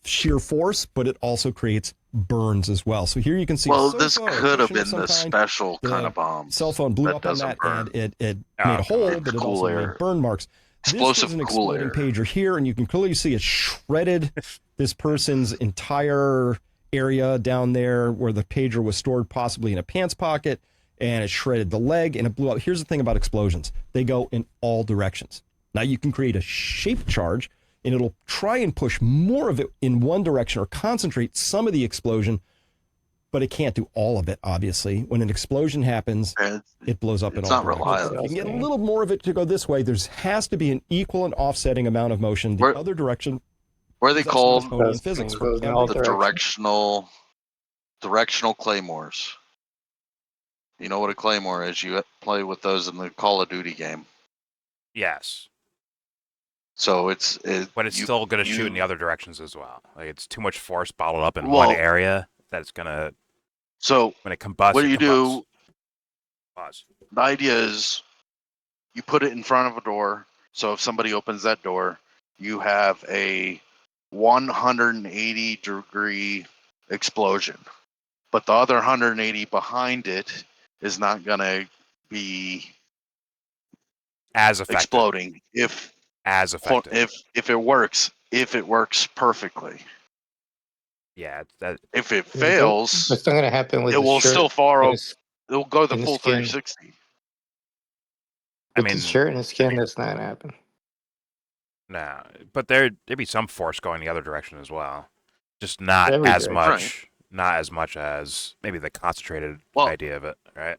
sheer force, but it also creates burns as well. So here you can see. Well, this could have been the special kind of bomb. Cell phone blew up on that, and it made a hole, but it also made burn marks. This is an exploding pager here, and you can clearly see it shredded this person's entire area down there where the pager was stored, possibly in a pants pocket, and it shredded the leg, and it blew up. Here's the thing about explosions. They go in all directions. Now, you can create a shaped charge, and it'll try and push more of it in one direction or concentrate some of the explosion, but it can't do all of it, obviously. When an explosion happens, it blows up in all directions. It's not reliable. You can get a little more of it to go this way. There has to be an equal and offsetting amount of motion the other direction. What are they called? Physics. The directional claymores. You know what a claymore is? You play with those in the Call of Duty game. Yes. So but it's still going to shoot in the other directions as well. Like, it's too much force bottled up in one area that it's going to. So when it combusts, what do you do? Pause. The idea is you put it in front of a door. So if somebody opens that door, you have a 180-degree explosion. But the other 180 behind it is not going to be as effective. Exploding if it works perfectly. Yeah, if it fails, it's not going to happen with it will still far over. It will go the full 360. With the shirt and the skin, that's not going to happen. No, but there'd be some force going the other direction as well. Just not as much. Right. Not as much as maybe the concentrated idea of it, right?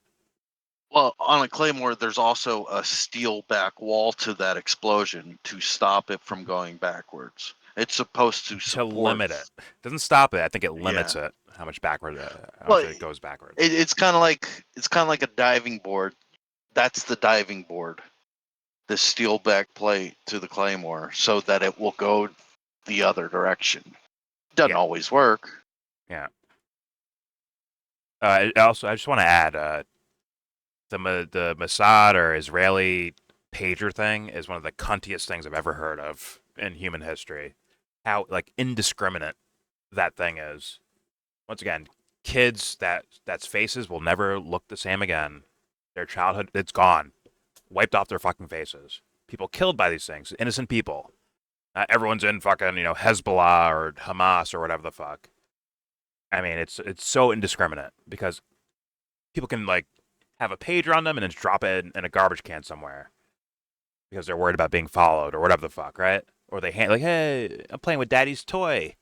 Well, on a claymore, there's also a steel back wall to that explosion to stop it from going backwards. It's supposed to limit it. It doesn't stop it. I think it limits it. How much backward? How much it goes backwards. It's kind of like a diving board. That's the diving board. The steel back plate to the claymore, so that it will go the other direction. Doesn't always work. Yeah. I just want to add the Mossad or Israeli pager thing is one of the cuntiest things I've ever heard of in human history. How indiscriminate that thing is. Once again, kids that's faces will never look the same again. Their childhood, it's gone, wiped off their fucking faces. People killed by these things, innocent people. Everyone's in fucking Hezbollah or Hamas or whatever the fuck. I mean, it's so indiscriminate because people can have a pager on them and then drop it in a garbage can somewhere because they're worried about being followed or whatever the fuck, right? Or they hey, I'm playing with daddy's toy,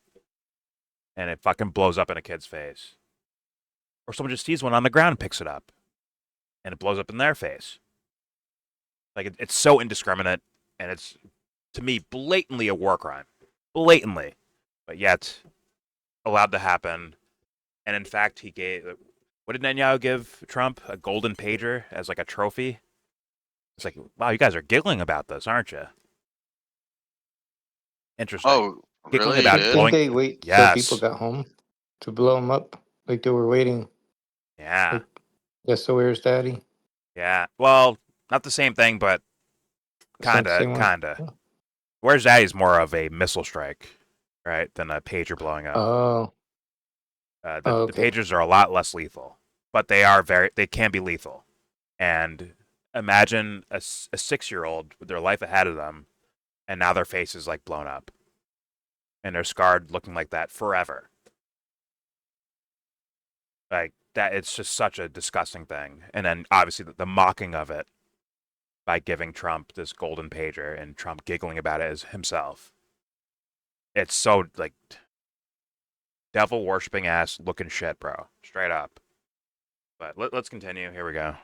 and it fucking blows up in a kid's face. Or someone just sees one on the ground and picks it up, and it blows up in their face. It's so indiscriminate, and it's, to me, blatantly a war crime. Blatantly. But yet, allowed to happen. And in fact, he gave... What did Netanyahu give Trump? A golden pager as a trophy? It's wow, you guys are giggling about this, aren't you? Interesting. Oh, giggling about blowing... Didn't they wait till people got home to blow them up? They were waiting. Yeah. Yes, so where's daddy? Yeah. Well, not the same thing, but kinda. Where's daddy's more of a missile strike, right, than a pager blowing up. Oh. The pagers are a lot less lethal, but they can be lethal. And imagine a 6-year-old with their life ahead of them, and now their face is blown up, and they're scarred, looking like that forever. Like that, it's just such a disgusting thing. And then obviously the mocking of it by giving Trump this golden pager and Trump giggling about it as himself. It's so like devil worshipping ass looking shit, bro. Straight up. But let's continue. Here we go.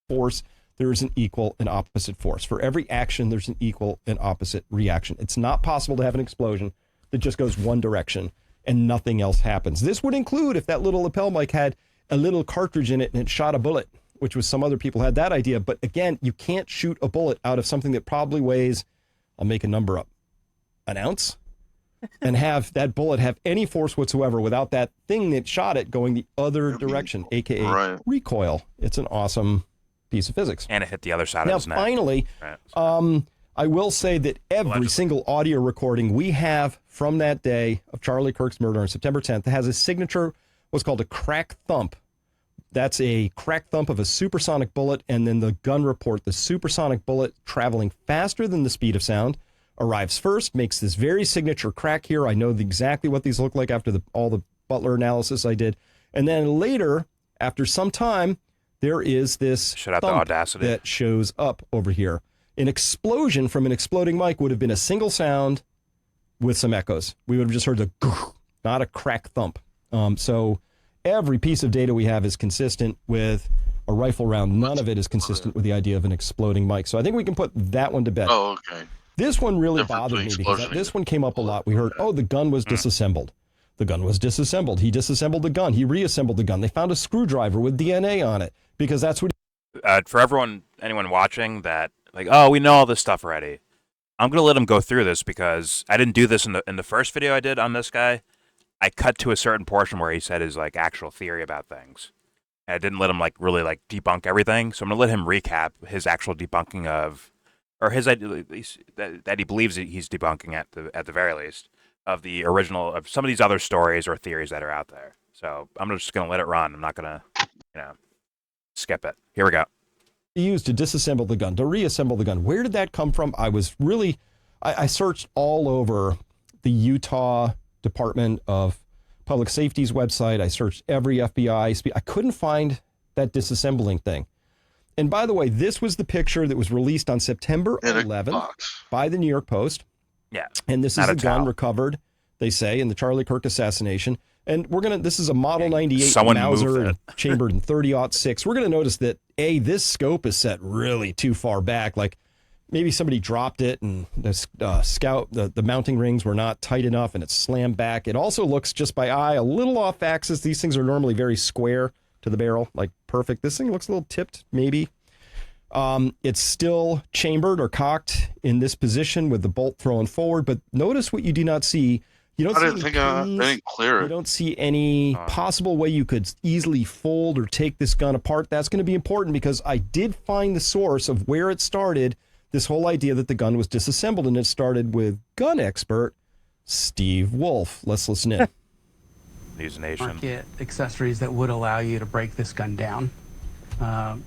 Force, there is an equal and opposite force. For every action, there's an equal and opposite reaction. It's not possible to have an explosion that just goes one direction and nothing else happens. This would include if that little lapel mic had a little cartridge in it and it shot a bullet, which was some other people had that idea. But again, you can't shoot a bullet out of something that probably weighs, I'll make a number up, an ounce, and have that bullet have any force whatsoever without that thing that shot it going the other direction, aka recoil. It's an awesome piece of physics. And it hit the other side of his neck. Now, finally, I will say that every single audio recording we have from that day of Charlie Kirk's murder on September 10th has a signature, what's called a crack thump. That's a crack thump of a supersonic bullet, and then the gun report, the supersonic bullet traveling faster than the speed of sound, arrives first, makes this very signature crack here. I know exactly what these look like after all the Butler analysis I did. And then later, after some time, there is this thump audacity that shows up over here. An explosion from an exploding mic would have been a single sound with some echoes. We would have just heard the not a crack thump. So every piece of data we have is consistent with a rifle round. None of it is consistent with the idea of an exploding mic. So I think we can put that one to bed. Oh, okay. This one really bothered me because this one came up a lot. We heard, oh, the gun was disassembled. The gun was disassembled. He disassembled the gun. He reassembled the gun. They found a screwdriver with DNA on it because that's what. For anyone watching that, like, oh, we know all this stuff already. I'm gonna let him go through this because I didn't do this in the first video I did on this guy. I cut to a certain portion where he said his like actual theory about things, and I didn't let him like really like debunk everything. So I'm gonna let him recap his actual debunking of, or his idea that he believes he's debunking at the very least of the original of some of these other stories or theories that are out there. So I'm just gonna let it run. I'm not gonna, skip it. Here we go. Used to disassemble the gun, to reassemble the gun. Where did that come from? I searched all over the Utah Department of Public Safety's website. I searched every FBI. I couldn't find that disassembling thing. And by the way, this was the picture that was released on September 11th by the New York Post. Yeah. And this is the gun recovered, they say, in the Charlie Kirk assassination. And this is a Model 98 Mauser chambered in 30-06. We're going to notice that, this scope is set really too far back. Like maybe somebody dropped it and the mounting rings were not tight enough and it's slammed back. It also looks just by eye a little off axis. These things are normally very square to the barrel, like perfect. This thing looks a little tipped, maybe. It's still chambered or cocked in this position with the bolt thrown forward. But notice what you do not see. You don't I didn't clear it. You don't see any possible way you could easily fold or take this gun apart. That's going to be important because I did find the source of where it started, this whole idea that the gun was disassembled, and it started with gun expert Steve Wolf. Let's listen in. News Nation. Market accessories that would allow you to break this gun down.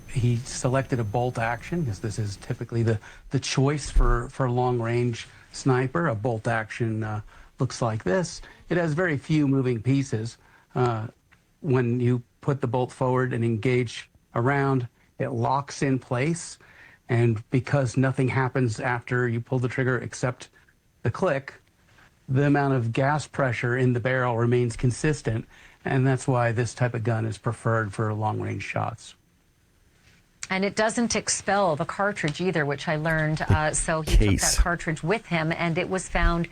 He selected a bolt action because this is typically the choice for a long-range sniper. A bolt action looks like this. It has very few moving pieces. When you put the bolt forward and engage around, it locks in place. And because nothing happens after you pull the trigger except the click, the amount of gas pressure in the barrel remains consistent. And that's why this type of gun is preferred for long-range shots. And it doesn't expel the cartridge either, which I learned. So he took that cartridge with him, and it was found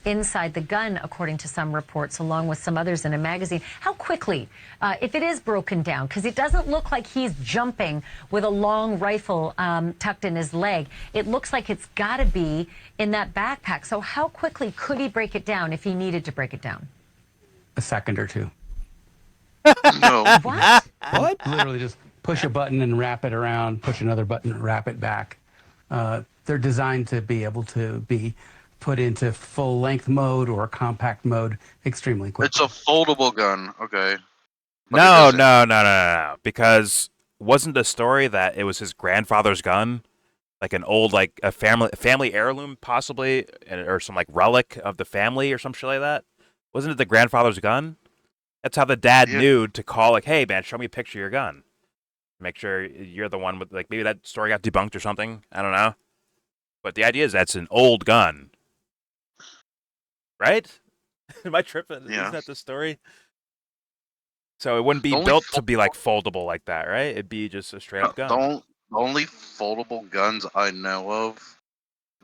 inside the gun, according to some reports, along with some others in a magazine. How quickly, if it is broken down, because it doesn't look like he's jumping with a long rifle tucked in his leg. It looks like it's got to be in that backpack. So how quickly could he break it down if he needed to break it down? A second or two. No. What? What? Literally just push a button and wrap it around, push another button and wrap it back. They're designed to be able to be put into full-length mode or compact mode extremely quickly. It's a foldable gun, okay. But no. Because wasn't the story that it was his grandfather's gun? Like an old, like a family heirloom, possibly, or some like relic of the family or some shit like that? Wasn't it the grandfather's gun? That's how the dad knew to call, like, hey, man, show me a picture of your gun. Make sure you're the one with, like, maybe that story got debunked or something. I don't know. But the idea is that's an old gun. Right? Am I tripping? Yeah. Isn't that the story? So it wouldn't be built to be, like, foldable like that, right? It'd be just a straight-up gun. The only foldable guns I know of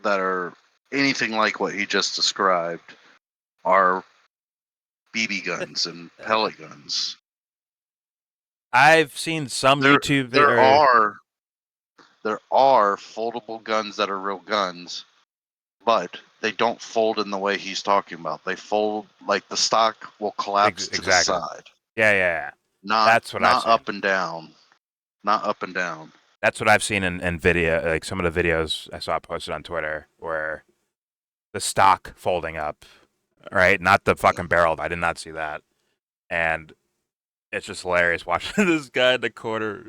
that are anything like what he just described are BB guns and pellet guns. I've seen some YouTube videos. There are foldable guns that are real guns, but they don't fold in the way he's talking about. They fold like the stock will collapse to the side. Yeah. That's what not up and down. Not up and down. That's what I've seen in video, like some of the videos I saw posted on Twitter, where the stock folding up, right? Not the fucking barrel. I did not see that. And it's just hilarious watching this guy in the corner.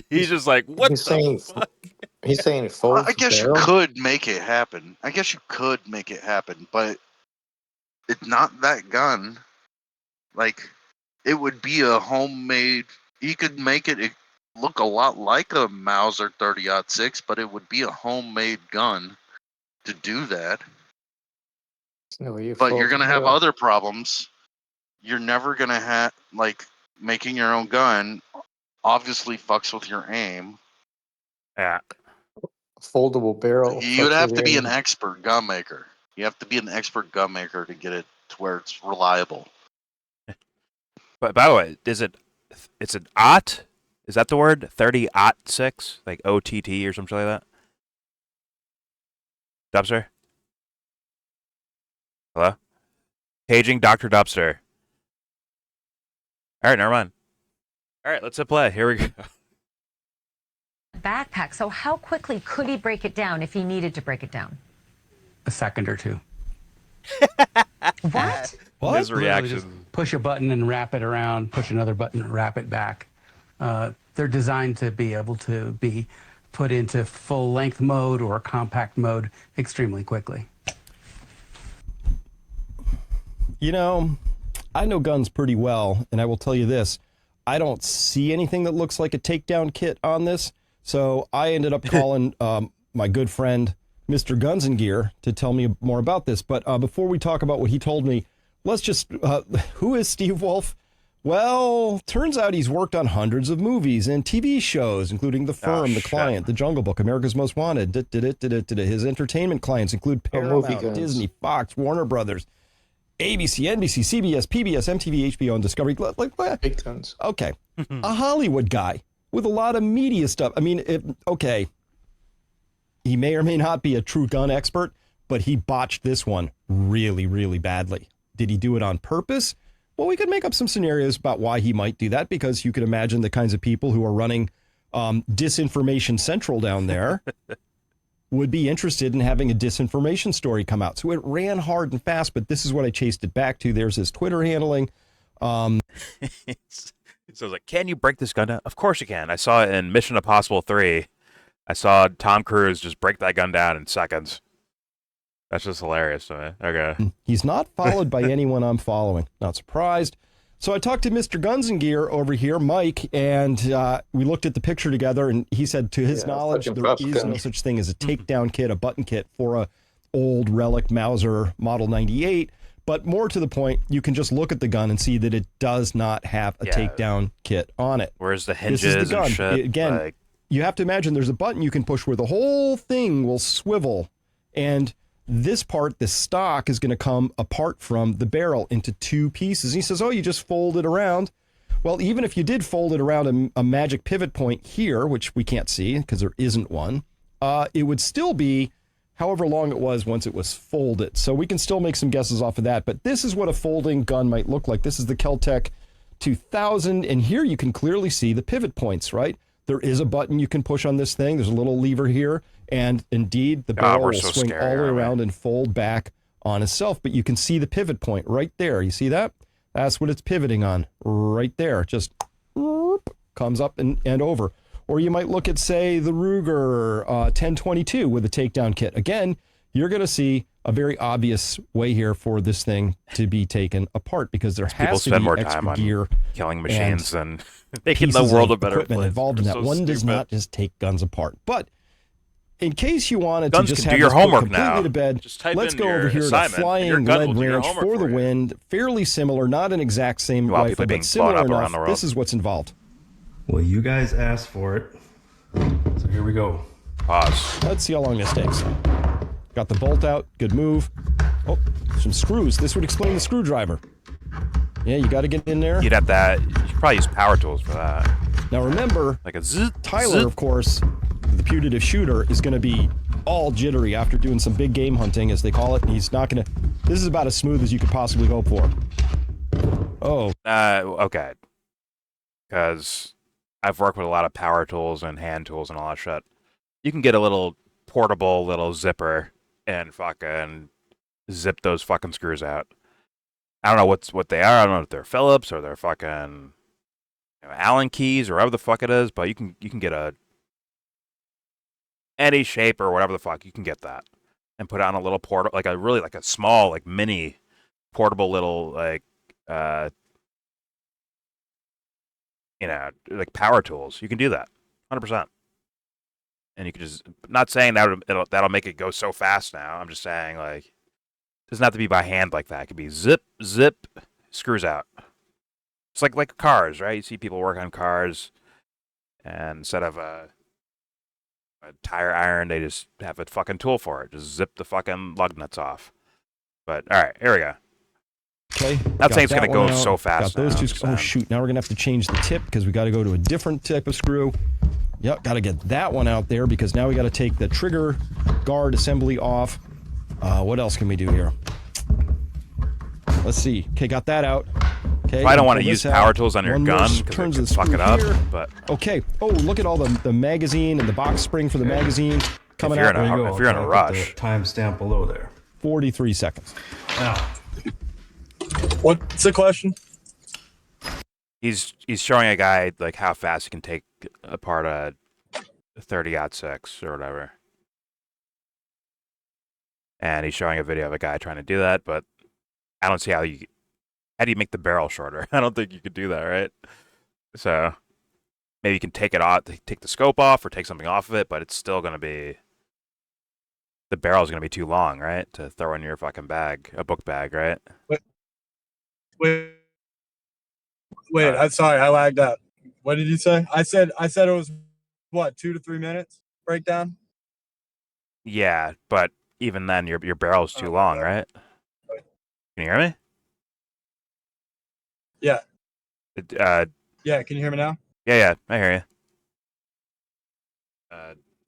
He's just like, what the fuck? He's saying it folds. I guess you could make it happen. But it's not that gun. Like, it would be a homemade. You could make it look a lot like a Mauser 30-06, but it would be a homemade gun to do that. But you're gonna have other problems. You're never gonna have, like, making your own gun obviously fucks with your aim. Yeah. Foldable barrel. You'd have to be an expert gun maker. You have to be an expert gun maker to get it to where it's reliable. But by the way, it's an OTT? Is that the word? 30-06? Like OTT or something like that? Dubster? Hello? Paging Dr. Dubster. All right, never mind. All right, let's hit play. Here we go. Backpack. So how quickly could he break it down if he needed to break it down? A second or two. What? His reaction. Just push a button and wrap it around, push another button and wrap it back. They're designed to be able to be put into full length mode or compact mode extremely quickly. You know, I know guns pretty well, and I will tell you this. I don't see anything that looks like a takedown kit on this, so I ended up calling my good friend, Mr. Guns and Gear, to tell me more about this. But before we talk about what he told me, let's just... who is Steve Wolf? Well, turns out he's worked on hundreds of movies and TV shows, including The Firm, The Client, The Jungle Book, America's Most Wanted. His entertainment clients include Paramount, Disney, Fox, Warner Brothers, ABC, NBC, CBS, PBS, MTV, HBO, and Discovery. Big guns. Okay. A Hollywood guy with a lot of media stuff. I mean, he may or may not be a true gun expert, but he botched this one really, really badly. Did he do it on purpose? Well, we could make up some scenarios about why he might do that, because you could imagine the kinds of people who are running Disinformation Central down there would be interested in having a disinformation story come out. So it ran hard and fast, but this is what I chased it back to. There's his Twitter handling. So it's like, can you break this gun down? Of course you can. I saw it in Mission Impossible 3. I saw Tom Cruise just break that gun down in seconds. That's just hilarious to me. Okay. He's not followed by anyone I'm following. Not surprised. So I talked to Mr. Guns and Gear over here, Mike, and we looked at the picture together, and he said, to his knowledge, there is no such thing as a takedown kit, a button kit for a old relic Mauser Model 98. But more to the point, you can just look at the gun and see that it does not have a takedown kit on it. Where's the hinges This is the gun. and shit? Again, you have to imagine there's a button you can push where the whole thing will swivel, and this part, the stock, is going to come apart from the barrel into two pieces. And he says, oh, you just fold it around. Well, even if you did fold it around a magic pivot point here, which we can't see because there isn't one, it would still be however long it was once it was folded. So we can still make some guesses off of that. But this is what a folding gun might look like. This is the Kel-Tec 2000. And here you can clearly see the pivot points, right? There is a button you can push on this thing. There's a little lever here. And indeed, the barrel will swing all the way around and fold back on itself. But you can see the pivot point right there. You see that? That's what it's pivoting on right there. Just comes up and over. Or you might look at, say, the Ruger 1022 with a takedown kit. Again, you're going to see a very obvious way here for this thing to be taken apart, because there People has to spend be more extra time on gear killing machines and and making the pieces world of a better equipment place. involved in They're that. so One does stupid. not just take guns apart. But in case you wanted Guns to just can have do your this put homework completely now. to bed, Just type let's in go your over here to assignment, and your Flying gun Lead will do your Ranch homework for the for you. Wind. Fairly similar, not an exact same While rifle, people being but blown similar up around enough. the world. This is what's involved. Well, you guys asked for it, so here we go. Pause. Let's see how long this takes. Got the bolt out. Good move. Oh, some screws. This would explain the screwdriver. Yeah, you got to get in there. You'd have that. You could probably use power tools for that. Now remember, Like a zzz, Tyler, zzz. of course, the putative shooter, is going to be all jittery after doing some big game hunting, as they call it. And he's not going to. This is about as smooth as you could possibly hope for. Oh, Okay. Because I've worked with a lot of power tools and hand tools and all that shit. You can get a little portable little zipper and fucking zip those fucking screws out. I don't know what they are. I don't know if they're Phillips or they're fucking Allen keys or whatever the fuck it is. But you can get any shape or whatever the fuck, you can get that and put it on a little portable, like a small, like mini portable little like like power tools. You can do that 100%. And you can just, not saying that'll make it go so fast now. I'm just saying, like, it doesn't have to be by hand like that. It could be zip, zip, screws out. It's like cars, right? You see people work on cars, and instead of a tire iron, they just have a fucking tool for it. Just zip the fucking lug nuts off. But, all right, here we go. okay. Not saying it's Got going to that go one out. so fast Got those now, two. just Oh, saying. shoot. Now we're going to have to change the tip because we got to go to a different type of screw. Yep, got to get that one out there because now we got to take the trigger guard assembly off. What else can we do here? Let's see. Okay, got that out. Okay, I don't want to pull use this power out. tools on your One more gun because turns it of can the fuck it screw up. here. But Okay. Oh, look at all the magazine and the box spring for the magazine coming you're out. in a- There you go. if you're in a I'll put rush. the timestamp below there. 43 seconds. Now, What's the question? he's showing a guy like how fast he can take apart a 30-06 or whatever. And he's showing a video of a guy trying to do that, but I don't see how do you make the barrel shorter? I don't think you could do that, right? So maybe you can take it off, take the scope off or take something off of it, but it's still going to be, the barrel's going to be too long, right? To throw in your fucking bag, a book bag, right? Wait, I'm sorry, I lagged out. What did you say? I said it was what, 2 to 3 minutes breakdown? Yeah, but even then your barrel's too long, right? Can you hear me? Yeah. Yeah, Can you hear me now? I hear you.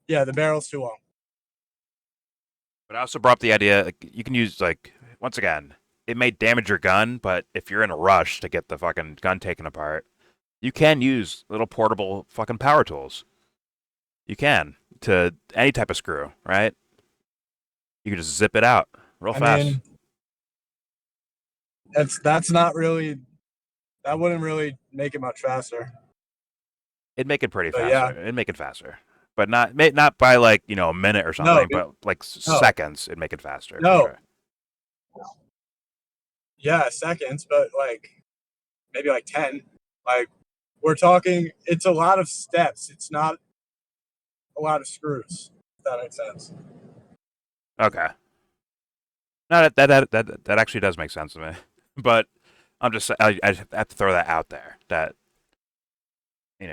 Yeah, the barrel's too long. But I also brought up the idea, like, you can use, like, once again, it may damage your gun, but if you're in a rush to get the fucking gun taken apart, you can use little portable fucking power tools. You can, to any type of screw, right? You can just zip it out real fast. mean, that's not really, that wouldn't really make it much faster. It'd make it pretty But faster. yeah. It'd make it faster. But not by, like, a minute or something, but like seconds, it'd make it faster. for No. sure. Yeah, seconds, but like maybe like 10. Like we're talking, it's a lot of steps. It's not a lot of screws. If that makes sense. Okay. No, that actually does make sense to me. But I'm just, I have to throw that out there. That,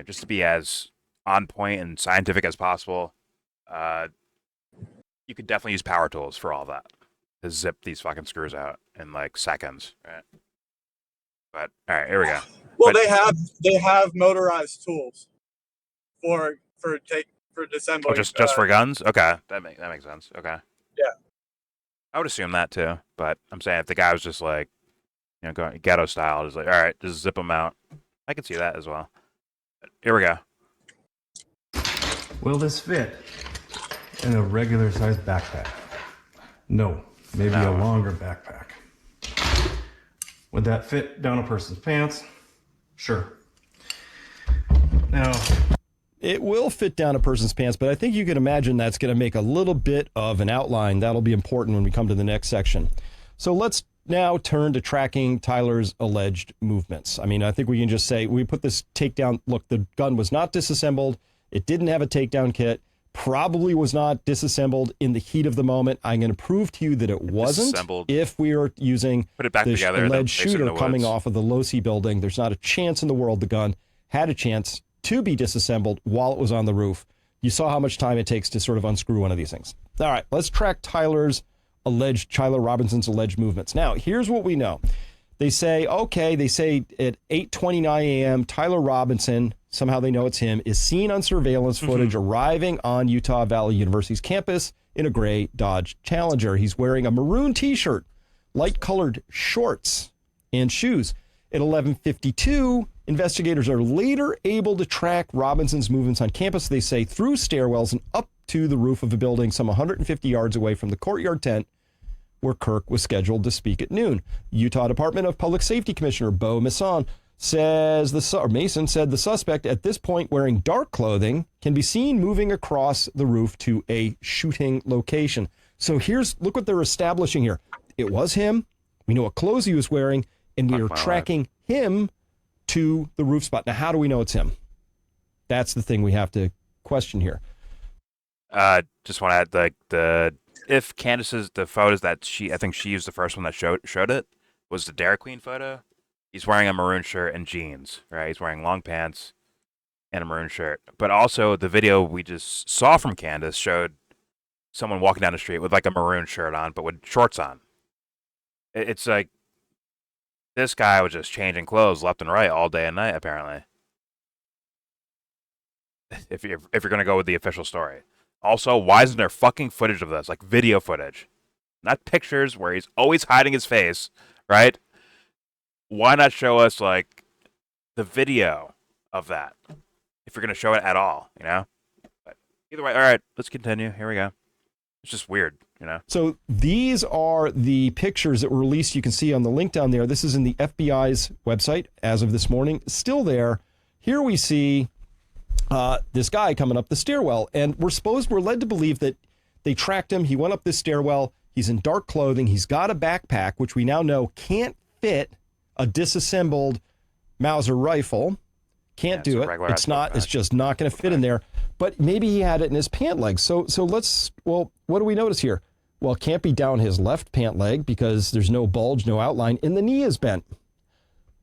just to be as on point and scientific as possible, you could definitely use power tools for all that. To zip these fucking screws out in like seconds, right? But all right, here we go. Well, they have motorized tools for disassembling. Oh, just for guns? Okay, that makes sense. Okay. Yeah. I would assume that too, but I'm saying if the guy was just like, going ghetto style, just like, all right, just zip them out. I can see that as well. But here we go. will this fit in a regular sized backpack? No. Maybe a longer backpack. Would that fit down a person's pants? Sure. Now, It will fit down a person's pants, but I think you can imagine that's going to make a little bit of an outline. That'll be important when we come to the next section. So let's now turn to tracking Tyler's alleged movements. I mean, I think we can just say we put this takedown. Look, the gun was not disassembled. It didn't have a takedown kit. Probably was not disassembled in the heat of the moment. I'm going to prove to you that it wasn't. If we are using Put it back the together, alleged shooter coming off of the Losi building, there's not a chance in the world the gun had a chance to be disassembled while it was on the roof. You saw how much time it takes to sort of unscrew one of these things. All right, let's track Tyler Robinson's alleged movements. Now, here's what we know. They say at 8:29 a.m., Tyler Robinson, somehow they know it's him, is seen on surveillance footage arriving on Utah Valley University's campus in a gray Dodge Challenger. He's wearing a maroon T-shirt, light-colored shorts, and shoes. At 11:52, investigators are later able to track Robinson's movements on campus, they say, through stairwells and up to the roof of a building some 150 yards away from the courtyard tent where Kirk was scheduled to speak at noon. Utah Department of Public Safety Commissioner Bo Mason said the suspect at this point wearing dark clothing can be seen moving across the roof to a shooting location. So look what they're establishing here. It was him. We know what clothes he was wearing, and we are tracking him to the roof spot. Now, how do we know it's him? That's the thing we have to question here. Just want to add if Candace's the photos that I think she used the first one that showed it was the Dairy Queen photo. He's wearing a maroon shirt and jeans, right? He's wearing long pants and a maroon shirt. But also the video we just saw from Candace showed someone walking down the street with like a maroon shirt on, but with shorts on. It's like this guy was just changing clothes left and right all day and night, apparently. If you're going to go with the official story. Also, why isn't there fucking footage of this? Like video footage. Not pictures where he's always hiding his face, right? Why not show us, like, the video of that? If you're going to show it at all, you know? But either way, all right, let's continue. Here we go. It's just weird, you know? So these are the pictures that were released. You can see on the link down there. This is in the FBI's website as of this morning. Still there. Here we see this guy coming up the stairwell, and we're led to believe that they tracked him. He went up this stairwell. He's in dark clothing. He's got a backpack, which we now know can't fit a disassembled Mauser rifle. Can't do it. It's not. It's just not going to fit in there. But maybe he had it in his pant leg. So what do we notice here? Well, it can't be down his left pant leg because there's no bulge, no outline, and the knee is bent.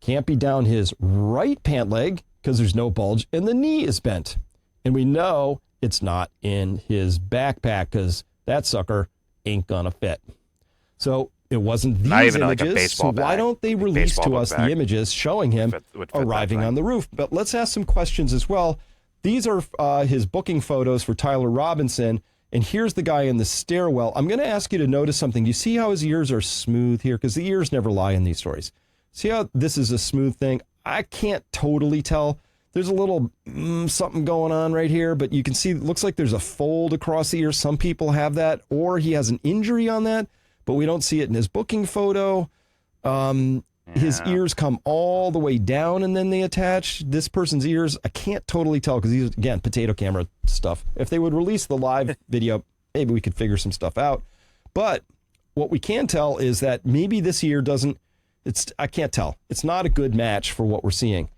Can't be down his right pant leg because there's no bulge and the knee is bent. And we know it's not in his backpack because that sucker ain't gonna fit. So it wasn't these images. So why don't they release to us the images showing him arriving on the roof? But let's ask some questions as well. These are his booking photos for Tyler Robinson. And here's the guy in the stairwell. I'm going to ask you to notice something. You see how his ears are smooth here? Because the ears never lie in these stories. See how this is a smooth thing? I can't totally tell. There's a little something going on right here, but you can see it looks like there's a fold across the ear. Some people have that, or he has an injury on that, but we don't see it in his booking photo. His ears come all the way down and then they attach. This person's ears, I can't totally tell because these, again, potato camera stuff. If they would release the live video, maybe we could figure some stuff out. But what we can tell is that maybe this ear doesn't, I can't tell. It's not a good match for what we're seeing.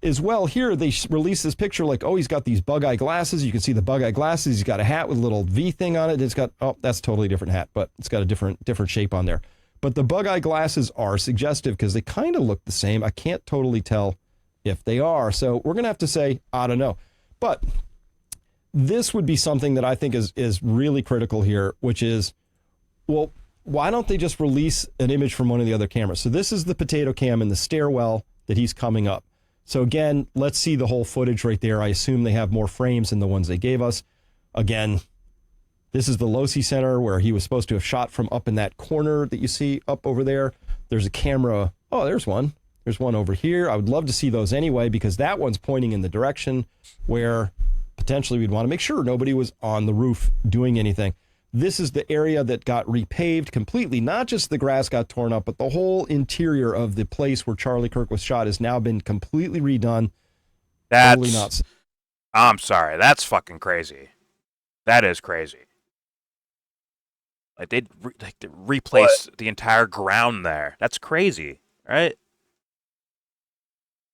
As well, here they release this picture like, oh, he's got these bug-eye glasses. You can see the bug-eye glasses. He's got a hat with a little V thing on it. It's got, oh, that's a totally different hat, but it's got a different shape on there. But the bug-eye glasses are suggestive because they kind of look the same. I can't totally tell if they are. So we're going to have to say, I don't know. But this would be something that I think is really critical here, which is, well, why don't they just release an image from one of the other cameras? So this is the potato cam in the stairwell that he's coming up. So again, let's see the whole footage right there. I assume they have more frames than the ones they gave us. Again, this is the Losi Center where he was supposed to have shot from up in that corner that you see up over there. There's a camera. Oh, there's one. There's one over here. I would love to see those anyway because that one's pointing in the direction where potentially we'd want to make sure nobody was on the roof doing anything. This is the area that got repaved completely. Not just the grass got torn up, but the whole interior of the place where Charlie Kirk was shot has now been completely redone. That's I'm sorry. That's fucking crazy. That is crazy. Like, they'd replace the entire ground there. That's crazy, right?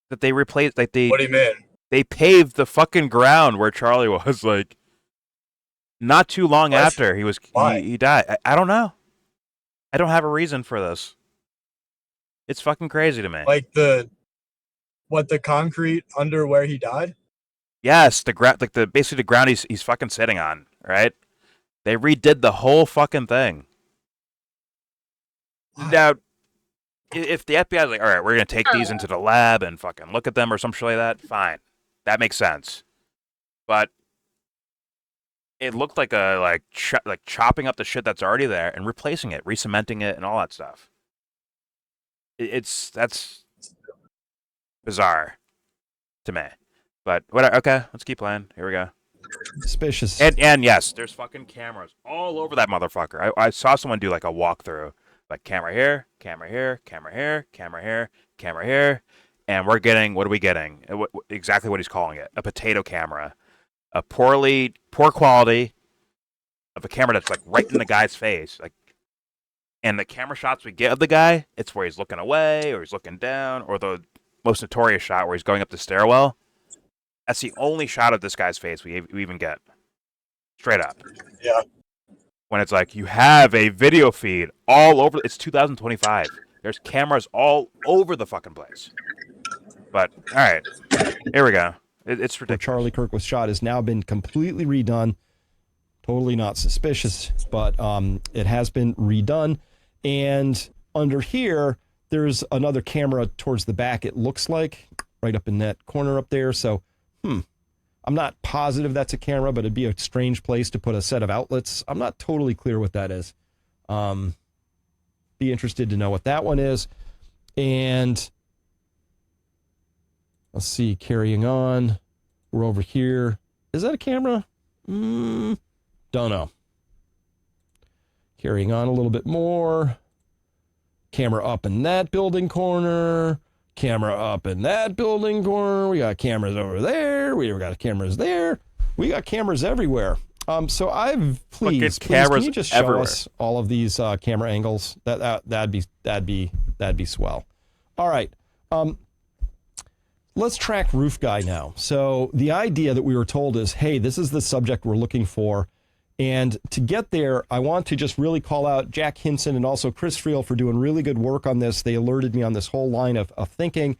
That they replaced, like, What do you mean? They paved the fucking ground where Charlie was, like, not too long after he died. I don't know. I don't have a reason for this. It's fucking crazy to me. Like the concrete under where he died? Yes, the ground, like basically the ground he's fucking sitting on, right? They redid the whole fucking thing. Now, if the FBI is like, all right, we're gonna take these into the lab and fucking look at them or some shit like that, fine, that makes sense. But it looked like chopping up the shit that's already there and replacing it, re-cementing it, and all that stuff. That's bizarre to me. But whatever. Okay, let's keep playing. Here we go. Suspicious. And yes, there's fucking cameras all over that motherfucker. I saw someone do like a walkthrough, like camera here, camera here, camera here, camera here, camera here, and we're getting, what are we getting? Exactly what he's calling it: a potato camera, a poor quality of a camera that's like right in the guy's face, like. And the camera shots we get of the guy, it's where he's looking away or he's looking down, or the most notorious shot where he's going up the stairwell. That's the only shot of this guy's face we even get. Straight up. Yeah. When it's like, you have a video feed all over. It's 2025. There's cameras all over the fucking place. But, all right. Here we go. It's ridiculous. Where Charlie Kirk was shot has now been completely redone. Totally not suspicious, but it has been redone. And under here, there's another camera towards the back, it looks like, right up in that corner up there. So, I'm not positive that's a camera, but it'd be a strange place to put a set of outlets. I'm not totally clear what that is. Be interested to know what that one is. And let's see, carrying on. We're over here. Is that a camera? Don't know. Carrying on a little bit more. Camera up in that building corner. Camera up in that building corner. We got cameras over there. We got cameras there. We got cameras everywhere. So please, can you just show us all of these camera angles? That'd be swell. All right. Let's track Roof Guy now. So the idea that we were told is, hey, this is the subject we're looking for. And to get there, I want to just really call out Jack Hinson and also Chris Friel for doing really good work on this. They alerted me on this whole line of thinking.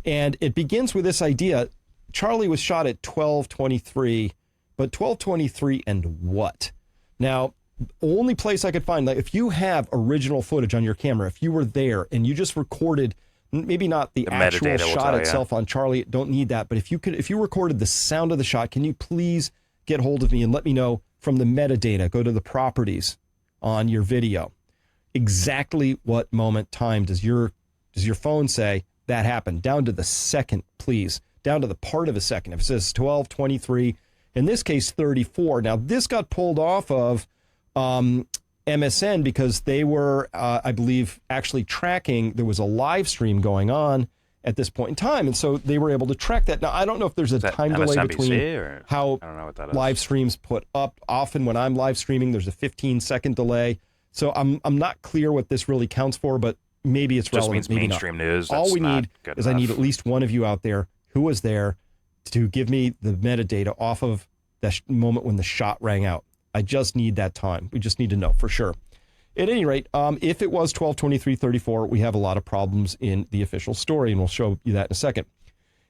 And it begins with this idea. Charlie was shot at 12:23, but 12:23 and what? Now, only place I could find, like if you have original footage on your camera, if you were there and you just recorded, maybe not the actual shot itself on Charlie, don't need that. But if you recorded the sound of the shot, can you please get hold of me and let me know from the metadata, go to the properties on your video. Exactly what moment time does your phone say that happened? Down to the second, please. Down to the part of a second. If it says 12:23, in this case 34. Now this got pulled off of MSN because they were, I believe, actually tracking. There was a live stream going on at this point in time, and so they were able to track that. Now I don't know if there's a time delay between how live streams put up. Often when I'm live streaming, there's a 15-second delay. So I'm not clear what this really counts for, but maybe it's relevant. Just means mainstream news. All we need is I need at least one of you out there who was there to give me the metadata off of that moment when the shot rang out. I just need that time. We just need to know for sure. At any rate, if it was 12:23:34, we have a lot of problems in the official story, and we'll show you that in a second.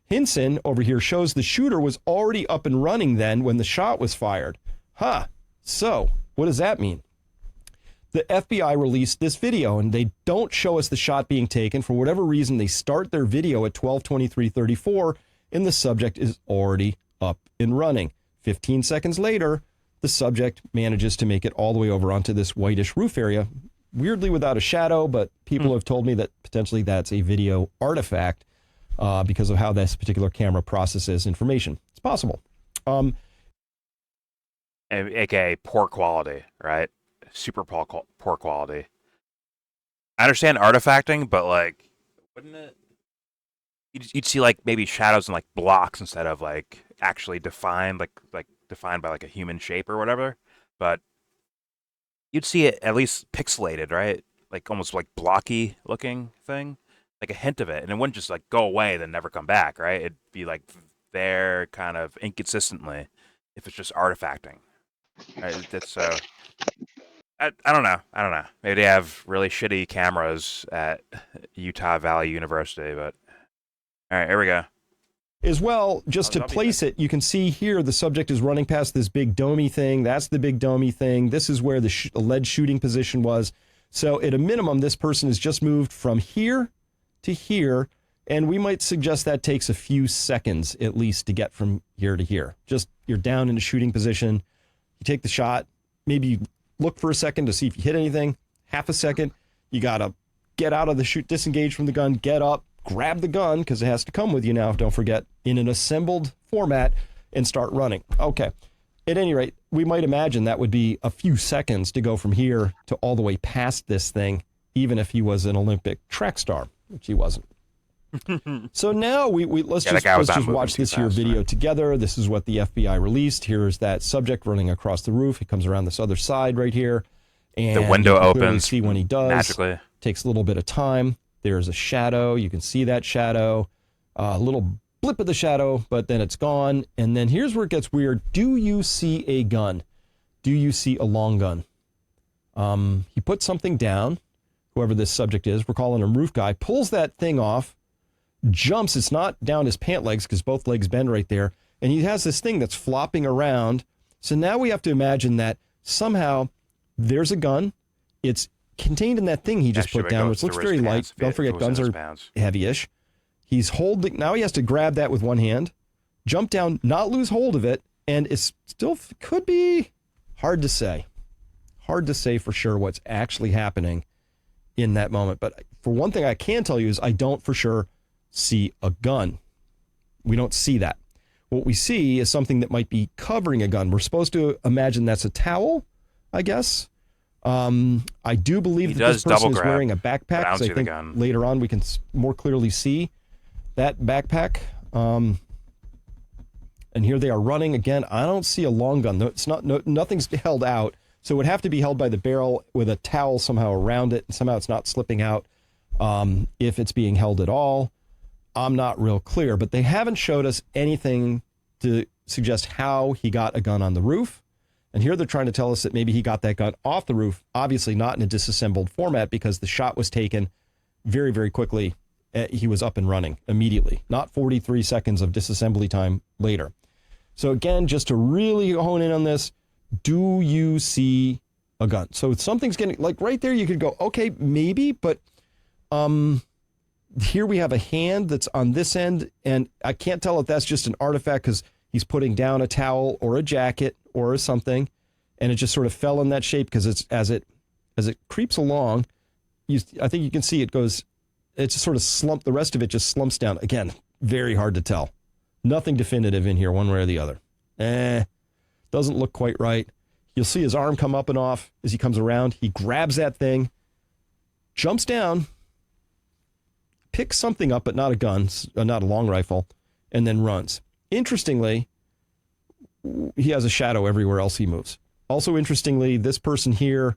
Hinson over here shows the shooter was already up and running then when the shot was fired. So what does that mean? The FBI released this video, and they don't show us the shot being taken. For whatever reason, they start their video at 12:23:34, and the subject is already up and running. 15 seconds later, the subject manages to make it all the way over onto this whitish roof area, weirdly without a shadow, but people have told me that potentially that's a video artifact because of how this particular camera processes information. It's possible. AKA poor quality, right? Super poor quality. I understand artifacting, but like, wouldn't it you'd see like maybe shadows and like blocks instead of like actually defined, like defined by like a human shape or whatever. But you'd see it at least pixelated, right? Like almost like blocky looking thing, like a hint of it, and it wouldn't just like go away then never come back, right? It'd be like there kind of inconsistently if it's just artifacting. Right? That's so. I don't know. I don't know. Maybe they have really shitty cameras at Utah Valley University, but all right, here we go. As well, just to place it, you can see here the subject is running past this big domey thing. That's the big domey thing. This is where the alleged shooting position was. So at a minimum, this person has just moved from here to here, and we might suggest that takes a few seconds at least to get from here to here. Just you're down in a shooting position. You take the shot. Maybe you look for a second to see if you hit anything. Half a second. You got to get out of the shoot, disengage from the gun, get up, grab the gun, because it has to come with you now, don't forget, in an assembled format, and start running. Okay. At any rate, we might imagine that would be a few seconds to go from here to all the way past this thing, even if he was an Olympic track star, which he wasn't. So now let's just watch this here video together. This is what the FBI released. Here's that subject running across the roof. He comes around this other side right here. And the window opens. See when he does. Magically. Takes a little bit of time. There's a shadow. You can see that shadow. A little blip of the shadow, but then it's gone. And then here's where it gets weird. Do you see a gun? Do you see a long gun? He puts something down, whoever this subject is. We're calling him Roof Guy. Pulls that thing off, jumps. It's not down his pant legs because both legs bend right there. And he has this thing that's flopping around. So now we have to imagine that somehow there's a gun. It's contained in that thing he just put down, which looks very light. Don't forget, guns are heavy-ish. He's holding, now he has to grab that with one hand, jump down, not lose hold of it, and it's still could be hard to say. Hard to say for sure what's actually happening in that moment. But for one thing I can tell you is I don't for sure see a gun. We don't see that. What we see is something that might be covering a gun. We're supposed to imagine that's a towel, I guess. I do believe that this person is wearing a backpack, because I think later on we can more clearly see that backpack. And here they are running again. I don't see a long gun. It's not. Nothing's held out, so it would have to be held by the barrel with a towel somehow around it, and somehow it's not slipping out. If it's being held at all, I'm not real clear. But they haven't showed us anything to suggest how he got a gun on the roof. And here they're trying to tell us that maybe he got that gun off the roof, obviously not in a disassembled format because the shot was taken very, very quickly. He was up and running immediately, not 43 seconds of disassembly time later. So again, just to really hone in on this, do you see a gun? So something's getting, like right there, you could go, okay, maybe, but here we have a hand that's on this end, and I can't tell if that's just an artifact because he's putting down a towel or a jacket or something, and it just sort of fell in that shape because it's as it creeps along, I think you can see it goes, it's just sort of slump. The rest of it just slumps down. Again, very hard to tell. Nothing definitive in here, one way or the other. Doesn't look quite right. You'll see his arm come up and off as he comes around. He grabs that thing, jumps down, picks something up, but not a gun, not a long rifle, and then runs. Interestingly, he has a shadow everywhere else he moves. Also, interestingly, this person here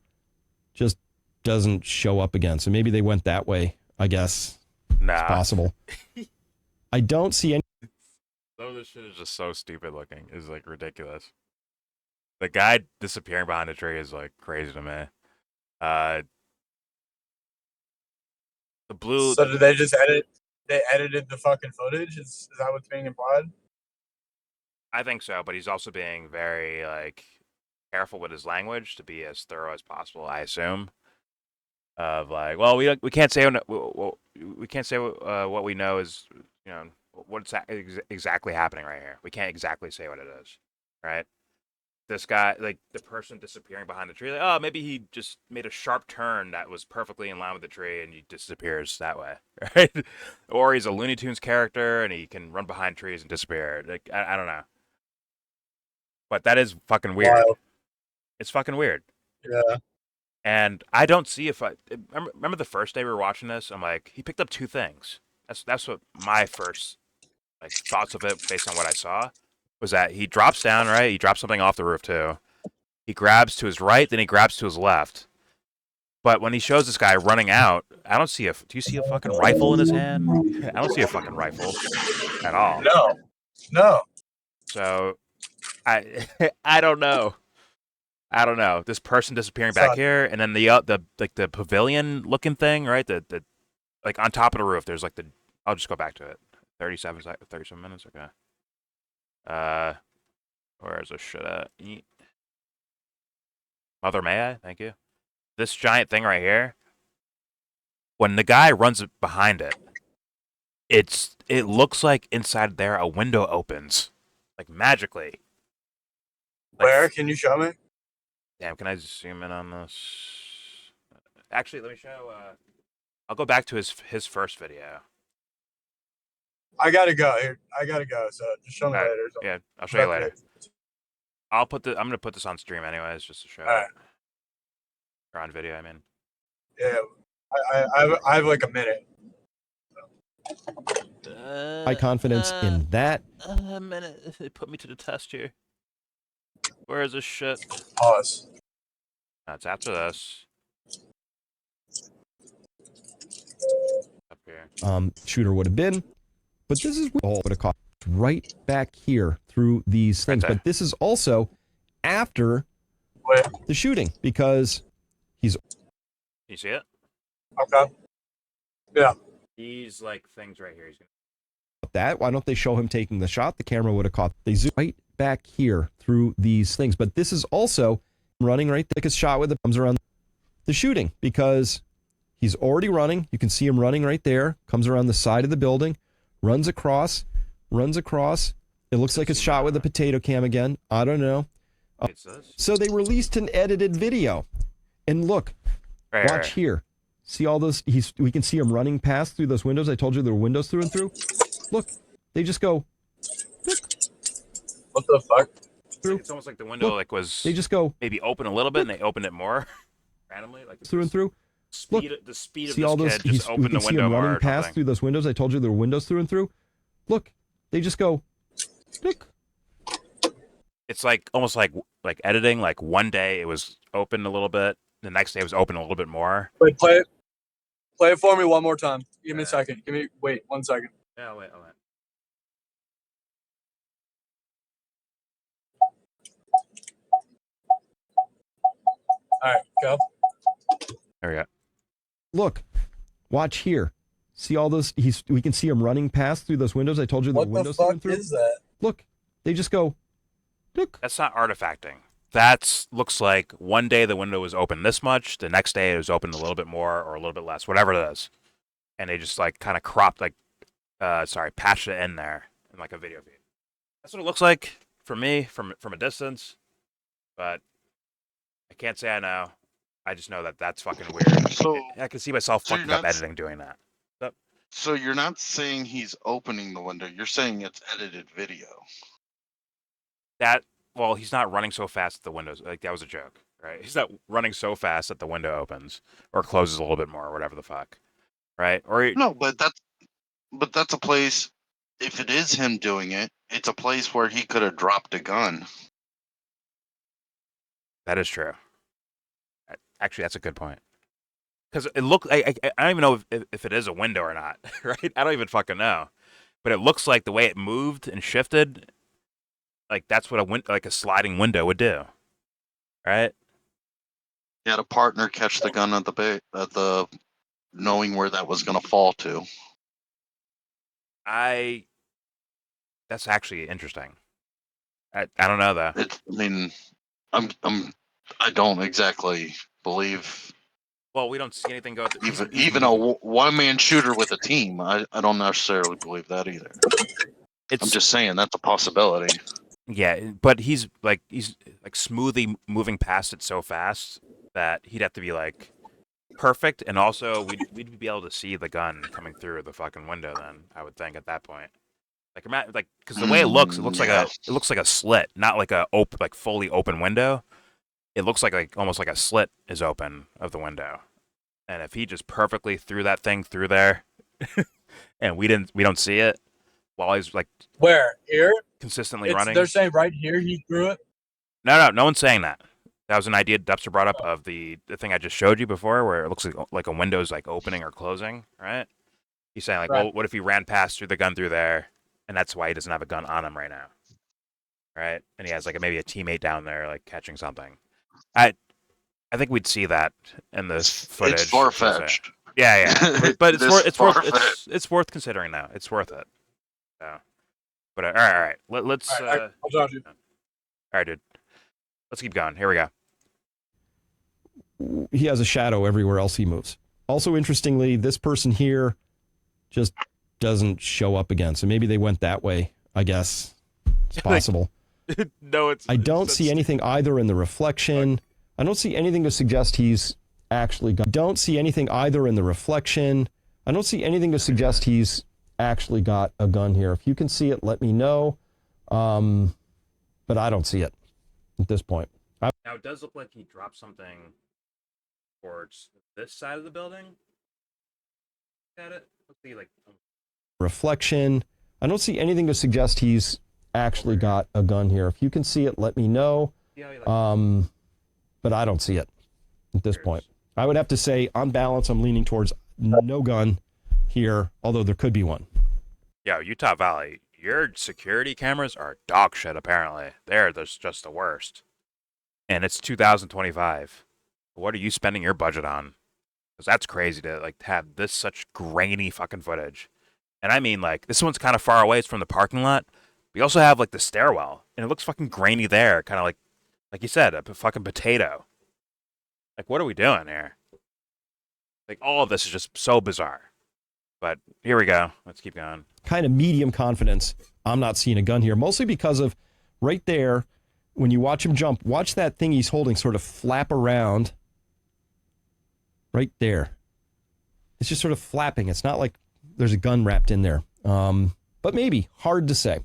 just doesn't show up again. So maybe they went that way, I guess. Nah. It's possible. I don't see any. Some of this shit is just so stupid looking. It's like ridiculous. The guy disappearing behind a tree is like crazy to me. The blue. So did they just edit? They edited the fucking footage? Is that what's being implied? I think so, but he's also being very like careful with his language to be as thorough as possible. I assume. Of like, well, we can't say we can't say what we know is, you know, what's exactly happening right here. We can't exactly say what it is, right? This guy, like the person disappearing behind the tree, like, oh, maybe he just made a sharp turn that was perfectly in line with the tree and he disappears that way, right? Or he's a Looney Tunes character and he can run behind trees and disappear. Like, I don't know. But that is fucking weird. Wild. It's fucking weird. Yeah. And I don't see if remember the first day we were watching this, I'm like, he picked up two things. That's what my first like thoughts of it based on what I saw was that he drops down, right? He drops something off the roof too. He grabs to his right, then he grabs to his left. But when he shows this guy running out, I don't see a. Do you see a fucking rifle in his hand? I don't see a fucking rifle at all. No. So I I don't know. I don't know. This person disappearing back here, and then the like the pavilion looking thing, right? The like on top of the roof. There's like the. I'll just go back to it. 37 minutes. Okay. Where is this shit at? Mother, may I? Thank you. This giant thing right here. When the guy runs behind it, it looks like inside there a window opens, like magically. Like, where? Can you show me? Damn, can I zoom in on this? Actually, let me show. I'll go back to his first video. I gotta go here. So just show me later. Yeah, I'll show you later. I'm gonna put this on stream anyways, just to show it. Or on video, I mean. Yeah, I have like a minute. High confidence in that. A minute. They put me to the test here. Where is this shit? Pause. It's after this. Up here. Shooter would have been, but this is what would have caught right back here through these things. But this is also after the shooting because he's. You see it? Okay. Yeah. These like things right here. He's gonna. That why don't they show him taking the shot? The camera would have caught. They zoom right back here through these things. But this is also running right like a shot with the comes around the shooting because he's already running. You can see him running right there. Comes around the side of the building, runs across. It looks like it's shot with a potato cam again. I don't know. So they released an edited video, and look, watch here. See all those? We can see him running past through those windows. I told you there were windows through and through. Look, they just go. Look. What the fuck? It's almost like the window was. They just go maybe open a little bit, and they open it more randomly, like through and through. The speed of see this all those? kid just opened the see window him more. running past through those windows. I told you there were windows through and through. Look, they just go. Look. It's like almost like editing. Like one day it was open a little bit, the next day it was open a little bit more. Wait, play it for me one more time. Give me a second. Wait 1 second. Yeah, wait. All right, go. There we go. Look, watch here. See all those? We can see him running past through those windows. I told you there were windows through and through. What the fuck is that? Look, they just go. Look. That's not artifacting. That looks like one day the window was open this much, the next day it was open a little bit more or a little bit less, whatever it is. And they just like kind of cropped patched it in there in like a video feed. That's what it looks like for me from a distance. But I can't say I know. I just know that that's fucking weird. So I can see myself fucking up editing doing that. So you're not saying he's opening the window. You're saying it's edited video. Well, he's not running so fast that the windows, like that was a joke, right? He's not running so fast that the window opens or closes a little bit more or whatever the fuck, right? Or no, but that's a place. If it is him doing it, it's a place where he could have dropped a gun. That is true. Actually, that's a good point. Because it looked, I don't even know if it is a window or not, right? I don't even fucking know. But it looks like the way it moved and shifted, like that's what a sliding window would do, right? He had a partner catch the gun at the knowing where that was going to fall to. That's actually interesting. I don't know though. I don't exactly believe. Well, we don't see anything go. Even a one-man shooter with a team, I don't necessarily believe that either. I'm just saying that's a possibility. Yeah, but he's smoothly moving past it so fast that he'd have to be like perfect, and also we'd be able to see the gun coming through the fucking window. Then I would think at that point, because the way it looks like a slit, not like a fully open window. It looks like almost like a slit is open of the window, and if he just perfectly threw that thing through there, and we don't see it while he's like Where? Here? consistently running. They're saying right here he threw it. No one's saying that. That was an idea Dubster brought up of the thing I just showed you before, where it looks like a window's like opening or closing, right? He's saying like, Right. well, what if he ran past through the gun through there, and that's why he doesn't have a gun on him right now, right? And he has like maybe a teammate down there like catching something. I think we'd see that in this footage. It's far-fetched. Yeah, but it's worth considering now. It's worth it. So, but all right. Let's. I'll talk to you. All right, dude. Let's keep going. Here we go. He has a shadow everywhere else he moves. Also, interestingly, this person here just doesn't show up again. So maybe they went that way, I guess. It's possible. No, I don't see anything either in the reflection. I don't see anything to suggest he's actually got. Don't see anything either in the reflection. I don't see anything to suggest he's actually got a gun here. If you can see it, let me know. But I don't see it at this point. Now it does look like he dropped something towards this side of the building. At it. Let's see, like Reflection. I don't see anything to suggest he's actually got a gun here. If you can see it, let me know. But I don't see it at this point. I would have to say, on balance, I'm leaning towards no gun here, although there could be one. Yeah, Utah Valley, your security cameras are dog shit, apparently. They're just the worst. And it's 2025. What are you spending your budget on? Because that's crazy to like have this such grainy fucking footage. And I mean, like, this one's kind of far away. It's from the parking lot. We also have, like, the stairwell. And it looks fucking grainy there. Kind of like you said, a fucking potato. Like, what are we doing here? Like, all of this is just so bizarre. But here we go. Let's keep going. Kind of medium confidence. I'm not seeing a gun here, mostly because of right there, when you watch him jump, watch that thing he's holding sort of flap around right there. It's just sort of flapping. It's not like there's a gun wrapped in there. But maybe. Hard to say.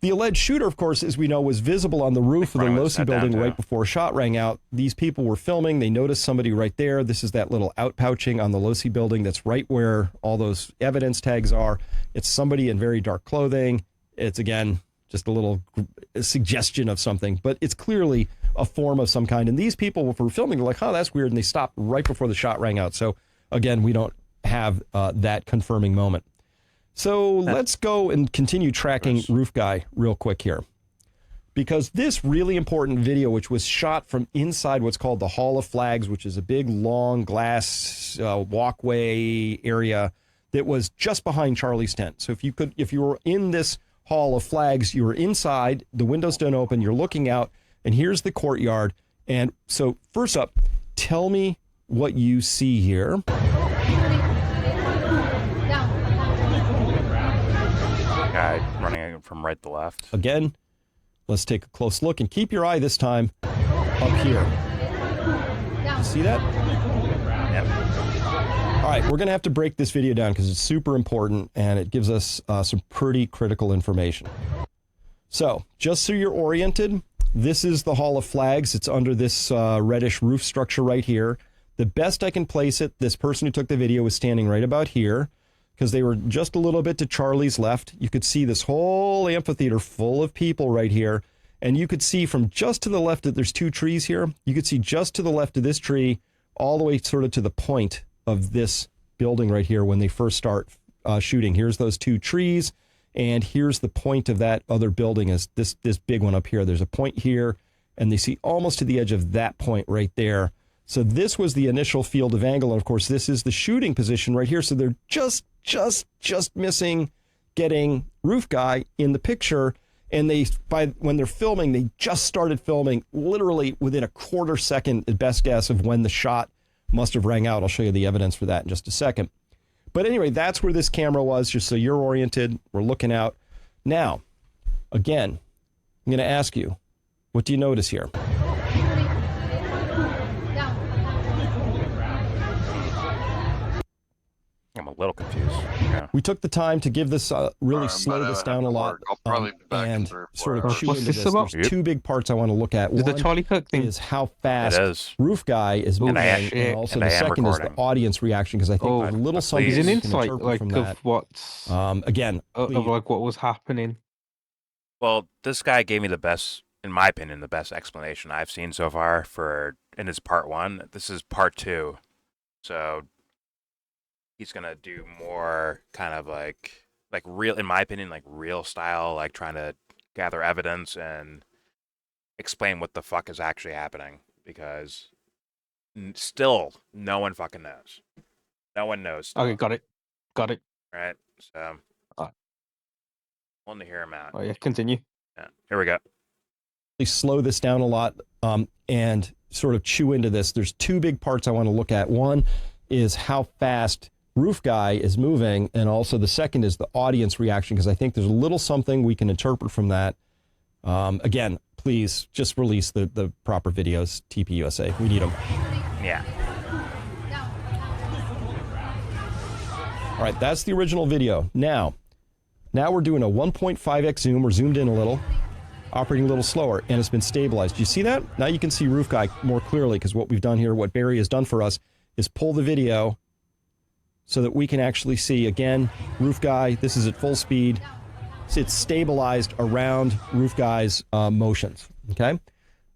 The alleged shooter, of course, as we know, was visible on the roof of the Losi building right before a shot rang out. These people were filming. They noticed somebody right there. This is that little outpouching on the Losi building that's right where all those evidence tags are. It's somebody in very dark clothing. It's, again, just a little suggestion of something. But it's clearly a form of some kind. And these people were filming. They're like, oh, that's weird. And they stopped right before the shot rang out. So, again, we don't have that confirming moment. So let's go and continue tracking Roof Guy real quick here. Because this really important video, which was shot from inside what's called the Hall of Flags, which is a big, long glass walkway area that was just behind Charlie's tent. So if you were in this Hall of Flags, you were inside, the windows don't open, you're looking out, and here's the courtyard. And so first up, tell me what you see here. Guy running from right to left. Again, let's take a close look and keep your eye this time up here. You see that? Yep. All right, we're going to have to break this video down because it's super important and it gives us some pretty critical information. So, just so you're oriented, this is the Hall of Flags. It's under this reddish roof structure right here. The best I can place it, this person who took the video was standing right about here, because they were just a little bit to Charlie's left. You could see this whole amphitheater full of people right here. And you could see from just to the left that there's two trees here. You could see just to the left of this tree, all the way sort of to the point of this building right here when they first start shooting. Here's those two trees. And here's the point of that other building is this big one up here. There's a point here. And they see almost to the edge of that point right there. So this was the initial field of angle. And of course, this is the shooting position right here. So they're just missing getting Roof Guy in the picture. And when they're filming, they just started filming literally within a quarter second, at best guess, of when the shot must have rang out. I'll show you the evidence for that in just a second. But anyway, that's where this camera was, just so you're oriented. We're looking out. Now, again, I'm going to ask you, what do you notice here? I'm a a little confused. Yeah. We took the time to give this really slow this down a lot and sort of chew into this. There's two big parts I want to look at. Is One the Charlie Kirk thing? is how fast Roof Guy is moving, and also the second is the audience reaction, because I think there's a little something is an you can insight interpret like from of that. what's again of like what was happening. Well, this guy gave me the best, in my opinion, the best explanation I've seen so far in his part 1. This is part 2, so he's gonna do more kind of like real, in my opinion, like real style, like trying to gather evidence and explain what the fuck is actually happening, because still no one fucking knows. No one knows. Still. Okay, got it. Right. So. Want to hear him out. Oh yeah, continue. Yeah. Here we go. Slow this down a lot and sort of chew into this. There's two big parts I want to look at. One is how fast Roof Guy is moving, and also the second is the audience reaction, because I think there's a little something we can interpret from that. Again, please just release the proper videos, TPUSA. We need them. Yeah. All right, that's the original video. Now we're doing a 1.5x zoom. We're zoomed in a little, operating a little slower, and it's been stabilized. Do you see that? Now you can see Roof Guy more clearly, because what we've done here, what Barry has done for us, is pull the video so that we can actually see, again, Roof Guy. This is at full speed. It's stabilized around Roof Guy's motions, okay?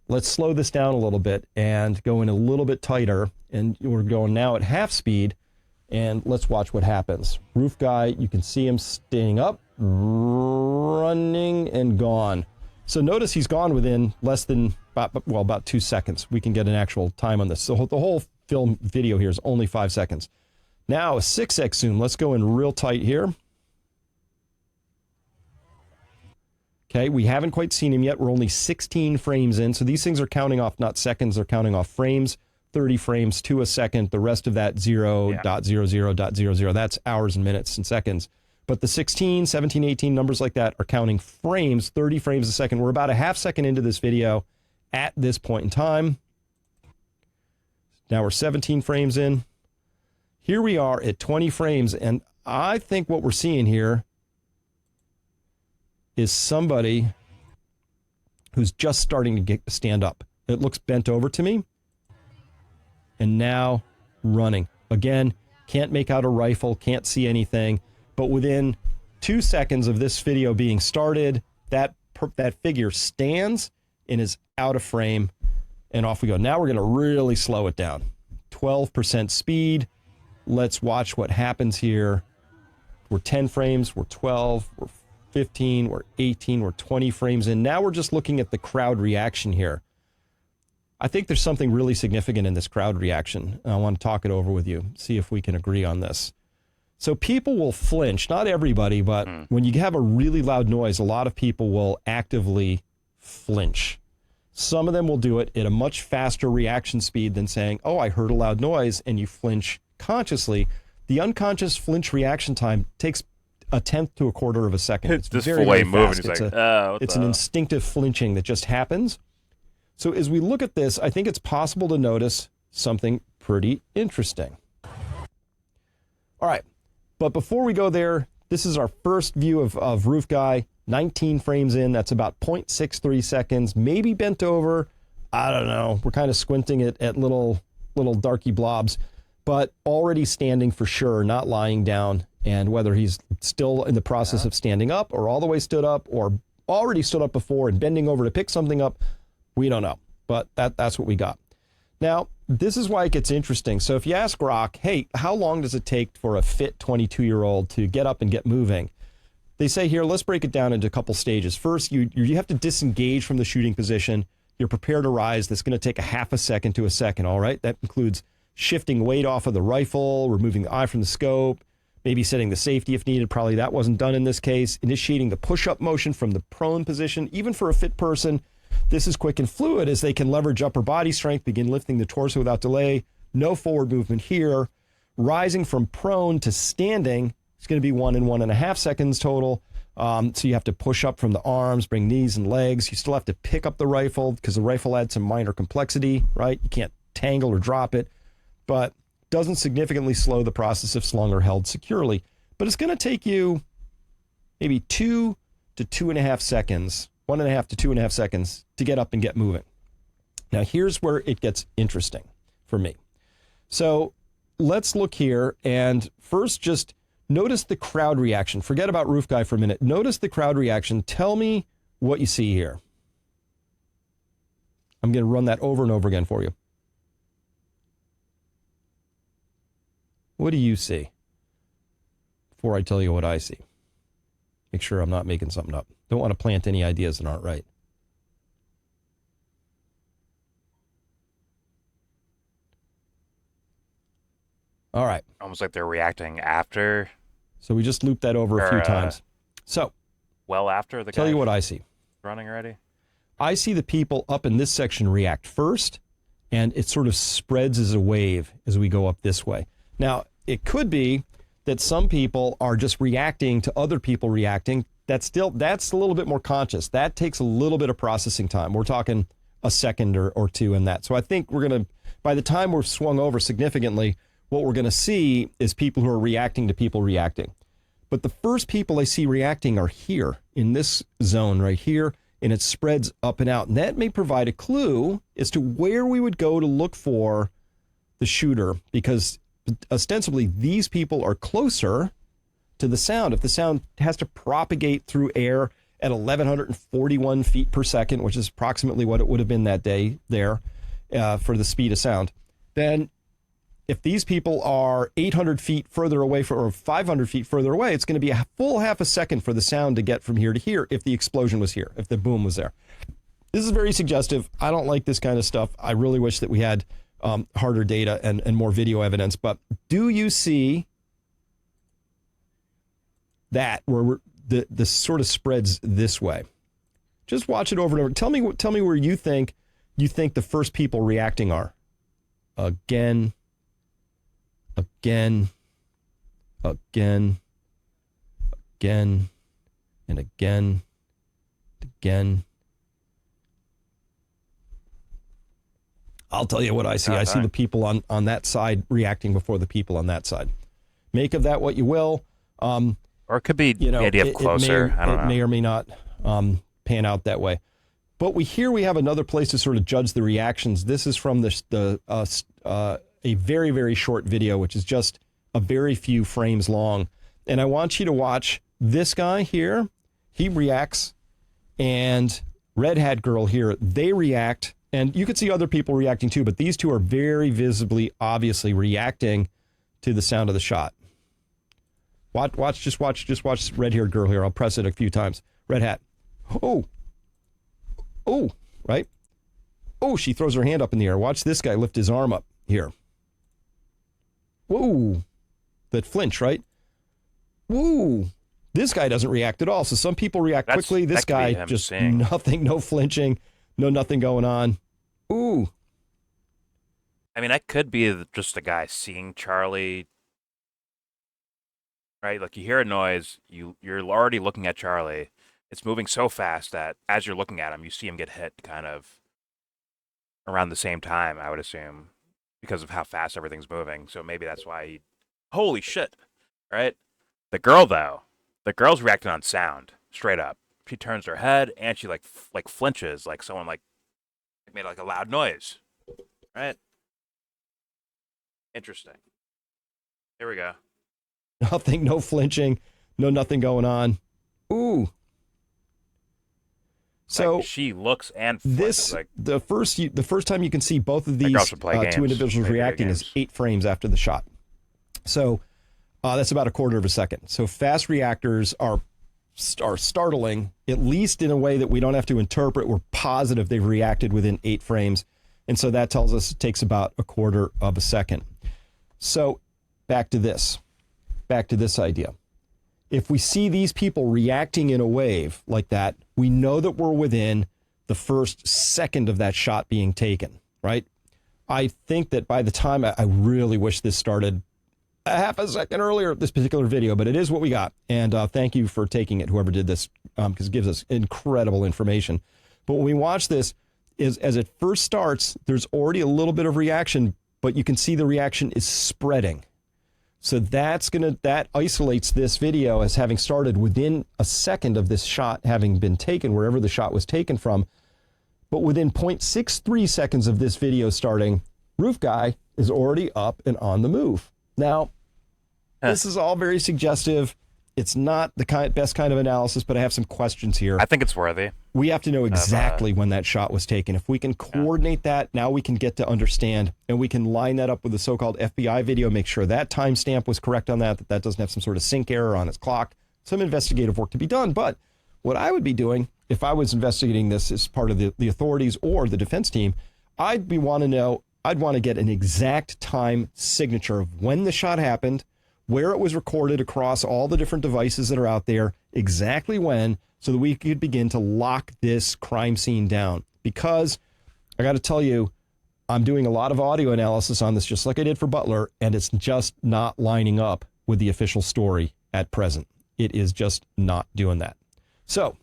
Let's slow this down a little bit and go in a little bit tighter, and we're going now at half speed, and let's watch what happens. Roof Guy, you can see him staying up, running, and gone. So notice he's gone within less than, about 2 seconds. We can get an actual time on this. So the whole film video here is only 5 seconds. Now a 6x zoom. Let's go in real tight here. Okay, we haven't quite seen him yet. We're only 16 frames in. So these things are counting off not seconds, they're counting off frames. 30 frames to a second. The rest of that 0.00.00. That's hours and minutes and seconds. But the 16, 17, 18 numbers like that are counting frames, 30 frames a second. We're about a half second into this video at this point in time. Now we're 17 frames in. Here we are at 20 frames, and I think what we're seeing here is somebody who's just starting to stand up. It looks bent over to me, and now running. Again, can't make out a rifle, can't see anything, but within 2 seconds of this video being started, that figure stands and is out of frame, and off we go. Now we're going to really slow it down. 12% speed. Let's watch what happens here. We're 10 frames, we're 12, we're 15, we're 18, we're 20 frames in. Now we're just looking at the crowd reaction here. I think there's something really significant in this crowd reaction. I want to talk it over with you, see if we can agree on this. So people will flinch, not everybody, but when you have a really loud noise, a lot of people will actively flinch. Some of them will do it at a much faster reaction speed than saying, oh, I heard a loud noise, and you flinch consciously. The unconscious flinch reaction time takes a tenth to a quarter of a second. It's just very, fully very moving. fast. It's It's, like, it's an instinctive flinching that just happens. So as we look at this, I think it's possible to notice something pretty interesting. All right, but before we go there, this is our first view of Roof Guy, 19 frames in. That's about 0.63 seconds, maybe bent over. I don't know. We're kind of squinting at little darky blobs, but already standing for sure, not lying down. And whether he's still in the process of standing up or all the way stood up or already stood up before and bending over to pick something up, we don't know. But that's what we got. Now, this is why it gets interesting. So if you ask Rock, hey, how long does it take for a fit 22-year-old to get up and get moving? They say here, let's break it down into a couple stages. First, you have to disengage from the shooting position. You're prepared to rise. That's going to take a half a second to a second, all right? That includes shifting weight off of the rifle, removing the eye from the scope, maybe setting the safety if needed. Probably that wasn't done in this case. Initiating the push-up motion from the prone position. Even for a fit person, this is quick and fluid as they can leverage upper body strength, begin lifting the torso without delay. No forward movement here. Rising from prone to standing is going to be 1 and 1.5 seconds total. So you have to push up from the arms, bring knees and legs. You still have to pick up the rifle because the rifle adds some minor complexity, right? You can't tangle or drop it. But doesn't significantly slow the process if slung or held securely, but it's going to take you maybe 2 to 2.5 seconds, 1.5 to 2.5 seconds to get up and get moving. Now, here's where it gets interesting for me. So let's look here, and first just notice the crowd reaction. Forget about roof guy for a minute. Notice the crowd reaction. Tell me what you see here. I'm going to run that over and over again for you. What do you see? Before I tell you what I see. Make sure I'm not making something up. Don't want to plant any ideas that aren't right. All right. Almost like they're reacting after. So we just looped that over a few times. So, well, after the guy tell you what I see. Running already. I see the people up in this section react first, and it sort of spreads as a wave as we go up this way. Now, it could be that some people are just reacting to other people reacting. That's a little bit more conscious. That takes a little bit of processing time. We're talking a second or two in that. So I think we're going to, by the time we're swung over significantly, what we're going to see is people who are reacting to people reacting. But the first people I see reacting are here in this zone right here, and it spreads up and out. And that may provide a clue as to where we would go to look for the shooter, because ostensibly these people are closer to the sound. If the sound has to propagate through air at 1,141 feet per second, which is approximately what it would have been that day there for the speed of sound, then if these people are 800 feet further away or 500 feet further away, it's going to be a full half a second for the sound to get from here to here if the explosion was here, if the boom was there. This is very suggestive. I don't like this kind of stuff. I really wish that we had harder data and more video evidence. But do you see that where the sort of spreads this way? Just watch it over and over. Tell me where you think the first people reacting are. Again, and again. I'll tell you what I see. I see the people on that side reacting before the people on that side. Make of that what you will. Or it could be the idea of closer. I don't know. It may or may not pan out that way. But we have another place to sort of judge the reactions. This is from a very, very short video, which is just a very few frames long. And I want you to watch this guy here. He reacts. And Red Hat Girl here, they react. And you could see other people reacting too, but these two are very visibly, obviously reacting to the sound of the shot. Just watch red-haired girl here. I'll press it a few times. Red Hat. Oh, right? Oh, she throws her hand up in the air. Watch this guy lift his arm up here. Whoa, that flinch, right? Whoa, this guy doesn't react at all. So some people react quickly. This guy just nothing, no flinching, no nothing going on. Ooh. I mean, that could be just a guy seeing Charlie, right? Like you hear a noise, you're already looking at Charlie. It's moving so fast that as you're looking at him, you see him get hit kind of around the same time, I would assume, because of how fast everything's moving. So maybe that's why holy shit, right? The girl, though, the girl's reacting on sound, straight up. She turns her head and she like flinches, like someone like made like a loud noise, right? Interesting. Here we go. Nothing, no flinching, nothing going on. Ooh. So like she looks and flinches, the first time you can see both of these two individuals reacting is 8 frames after the shot. So that's about a quarter of a second. So fast reactors are startling, at least in a way that we don't have to interpret. We're positive they've reacted within 8 frames. And so that tells us it takes about a quarter of a second. So back to this idea. If we see these people reacting in a wave like that, we know that we're within the first second of that shot being taken, right? I think that by the time, I really wish this started a half a second earlier, this particular video, but it is what we got. And thank you for taking it, whoever did this, because it gives us incredible information. But when we watch this, as it first starts, there's already a little bit of reaction, but you can see the reaction is spreading. So that isolates this video as having started within a second of this shot having been taken, wherever the shot was taken from. But within 0.63 seconds of this video starting, roof guy is already up and on the move. Now, this is all very suggestive. It's not the best kind of analysis, but I have some questions here. I think it's worthy. We have to know exactly when that shot was taken. If we can coordinate that, now we can get to understand, and we can line that up with the so-called FBI video, make sure that timestamp was correct on that doesn't have some sort of sync error on its clock. Some investigative work to be done. But what I would be doing if I was investigating this as part of the authorities or the defense team, I'd want to get an exact time signature of when the shot happened, where it was recorded across all the different devices that are out there, exactly when, so that we could begin to lock this crime scene down. Because I got to tell you, I'm doing a lot of audio analysis on this, just like I did for Butler, and it's just not lining up with the official story at present. It is just not doing that. So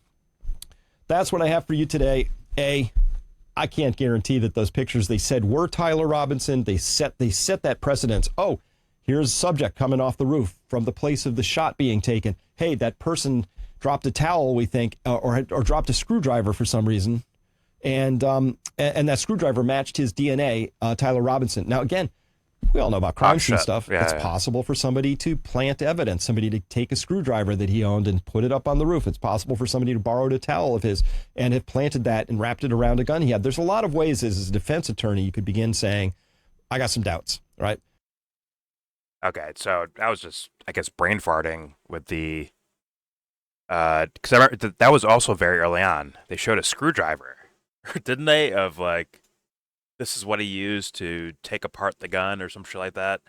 that's what I have for you today. I can't guarantee that those pictures they said were Tyler Robinson. They set that precedence. Oh, here's a subject coming off the roof from the place of the shot being taken. Hey, that person dropped a towel, we think, or dropped a screwdriver for some reason. And that screwdriver matched his DNA, Tyler Robinson. Now, again, we all know about crime scene stuff. It's possible for somebody to plant evidence, somebody to take a screwdriver that he owned and put it up on the roof. It's possible for somebody to borrow a towel of his and have planted that and wrapped it around a gun he had. There's a lot of ways as a defense attorney you could begin saying, I got some doubts, right? Okay, so I was just, I guess, brain farting with the, because I remember that was also very early on. They showed a screwdriver, didn't they? Of like, this is what he used to take apart the gun or some shit like that.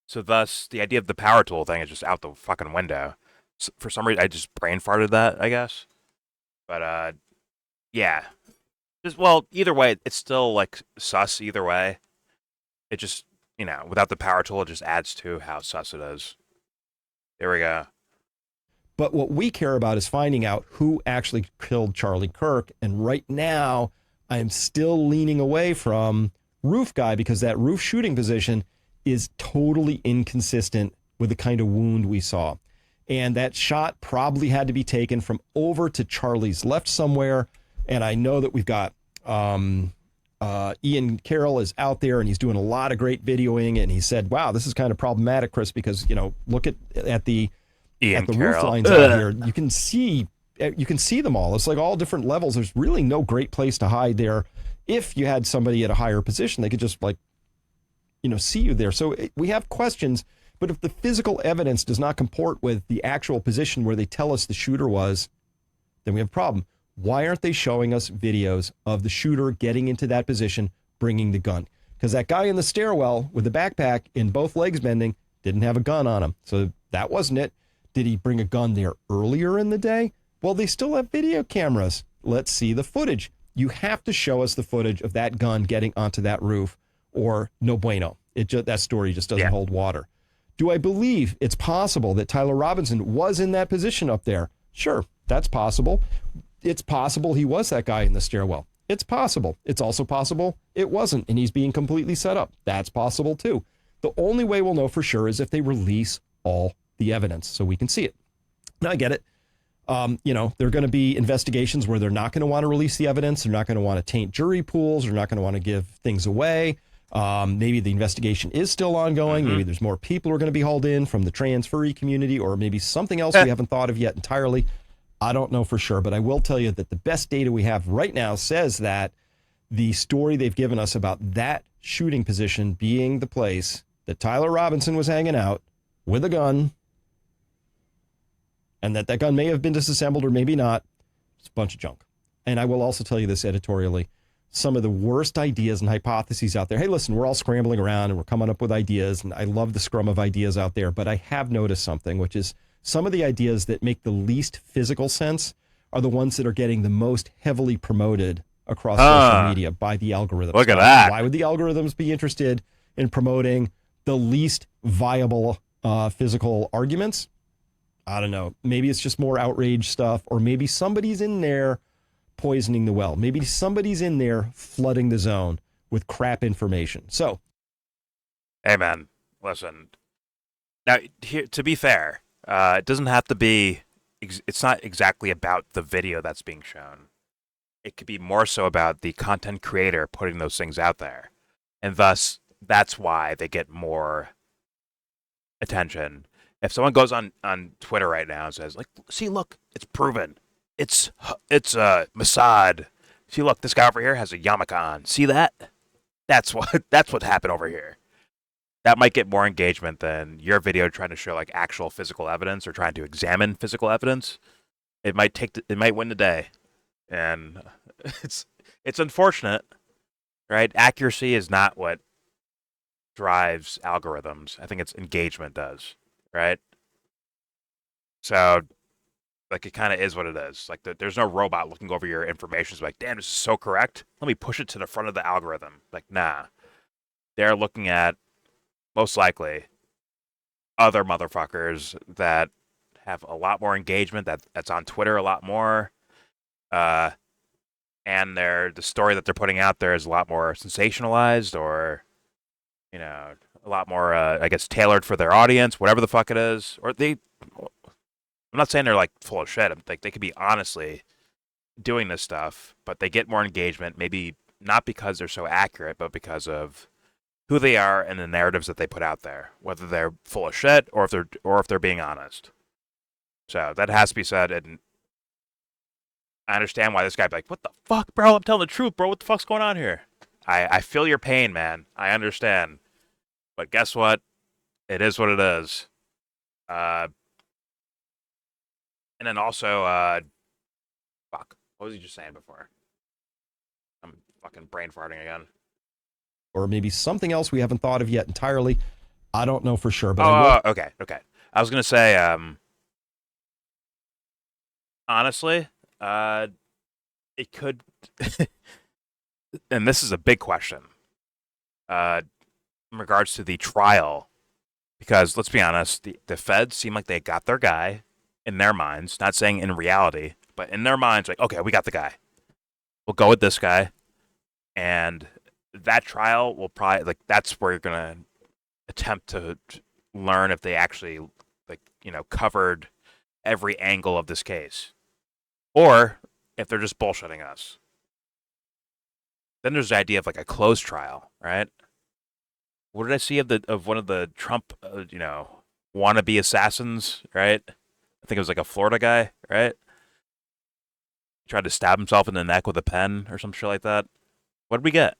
So thus, the idea of the power tool thing is just out the fucking window. So for some reason, I just brain farted that, I guess. But yeah, either way, it's still like sus either way. It just, without the power tool, it just adds to how sus it is. There we go. But what we care about is finding out who actually killed Charlie Kirk. And right now, I am still leaning away from roof guy because that roof shooting position is totally inconsistent with the kind of wound we saw. And that shot probably had to be taken from over to Charlie's left somewhere. And I know that we've got Ian Carroll is out there and he's doing a lot of great videoing. And he said, wow, this is kind of problematic, Chris, because, look at the roof lines out here. You can see them all. It's like all different levels. There's really no great place to hide there. If you had somebody at a higher position, they could just see you there. So we have questions, but if the physical evidence does not comport with the actual position where they tell us the shooter was, then we have a problem. Why aren't they showing us videos of the shooter getting into that position, bringing the gun? Because that guy in the stairwell with the backpack and both legs bending didn't have a gun on him. So that wasn't it. Did he bring a gun there earlier in the day? Well, they still have video cameras. Let's see the footage. You have to show us the footage of that gun getting onto that roof or no bueno. That story just doesn't hold water. Do I believe it's possible that Tyler Robinson was in that position up there? Sure, that's possible. It's possible he was that guy in the stairwell. It's possible. It's also possible it wasn't, and he's being completely set up. That's possible too. The only way we'll know for sure is if they release all the evidence so we can see it. Now, I get it. There are going to be investigations where they're not going to want to release the evidence. They're not going to want to taint jury pools. They're not going to want to give things away. Maybe the investigation is still ongoing. Mm-hmm. Maybe there's more people who are going to be hauled in from the trans furry community, or maybe something else we haven't thought of yet entirely. I don't know for sure, but I will tell you that the best data we have right now says that the story they've given us about that shooting position being the place that Tyler Robinson was hanging out with a gun, and that gun may have been disassembled or maybe not, it's a bunch of junk. And I will also tell you this editorially, some of the worst ideas and hypotheses out there. Hey, listen, we're all scrambling around and we're coming up with ideas, and I love the scrum of ideas out there, but I have noticed something, which is some of the ideas that make the least physical sense are the ones that are getting the most heavily promoted across social media by the algorithms. Look at that. Why would the algorithms be interested in promoting the least viable physical arguments? I don't know. Maybe it's just more outrage stuff, or maybe somebody's in there poisoning the well. Maybe somebody's in there flooding the zone with crap information. So Hey, man, listen. Now, here, to be fair, it doesn't have to be. It's not exactly about the video that's being shown. It could be more so about the content creator putting those things out there, and thus that's why they get more attention. If someone goes on Twitter right now and says, like, see, look, it's proven, it's Mossad. See, look, this guy over here has a yarmulke on. See that? That's what happened over here. That might get more engagement than your video trying to show like actual physical evidence or trying to examine physical evidence. It might win the day, and it's unfortunate, right? Accuracy is not what drives algorithms. I think it's engagement does, right? So, like, it kind of is what it is. Like, there's no robot looking over your information. It's like, damn, this is so correct. Let me push it to the front of the algorithm. Like, nah. They're looking at, most likely, other motherfuckers that have a lot more engagement, that's on Twitter a lot more, and the story that they're putting out there is a lot more sensationalized or, you know, a lot more, I guess, tailored for their audience, whatever the fuck it is. Or I'm not saying they're, like, full of shit. Like, they could be honestly doing this stuff, but they get more engagement, maybe not because they're so accurate, but because of who they are and the narratives that they put out there, whether they're full of shit or if they're being honest. So that has to be said, and I understand why this guy'd be like, what the fuck, bro? I'm telling the truth, bro. What the fuck's going on here? I feel your pain, man. I understand. But guess what? It is what it is. And then also, fuck. What was he just saying before? I'm fucking brain farting again. Or maybe something else we haven't thought of yet entirely. I don't know for sure, but okay. I was gonna say, honestly, it could, and this is a big question, in regards to the trial, because let's be honest, the feds seem like they got their guy in their minds, not saying in reality, but in their minds, like, okay, we got the guy. We'll go with this guy, and that trial will probably, like, that's where you're gonna attempt to learn if they actually, like, you know, covered every angle of this case, or if they're just bullshitting us. Then there's the idea of like a closed trial, right? What did I see of one of the Trump, wannabe assassins, right? I think it was like a Florida guy, right? He tried to stab himself in the neck with a pen or some shit like that. What did we get?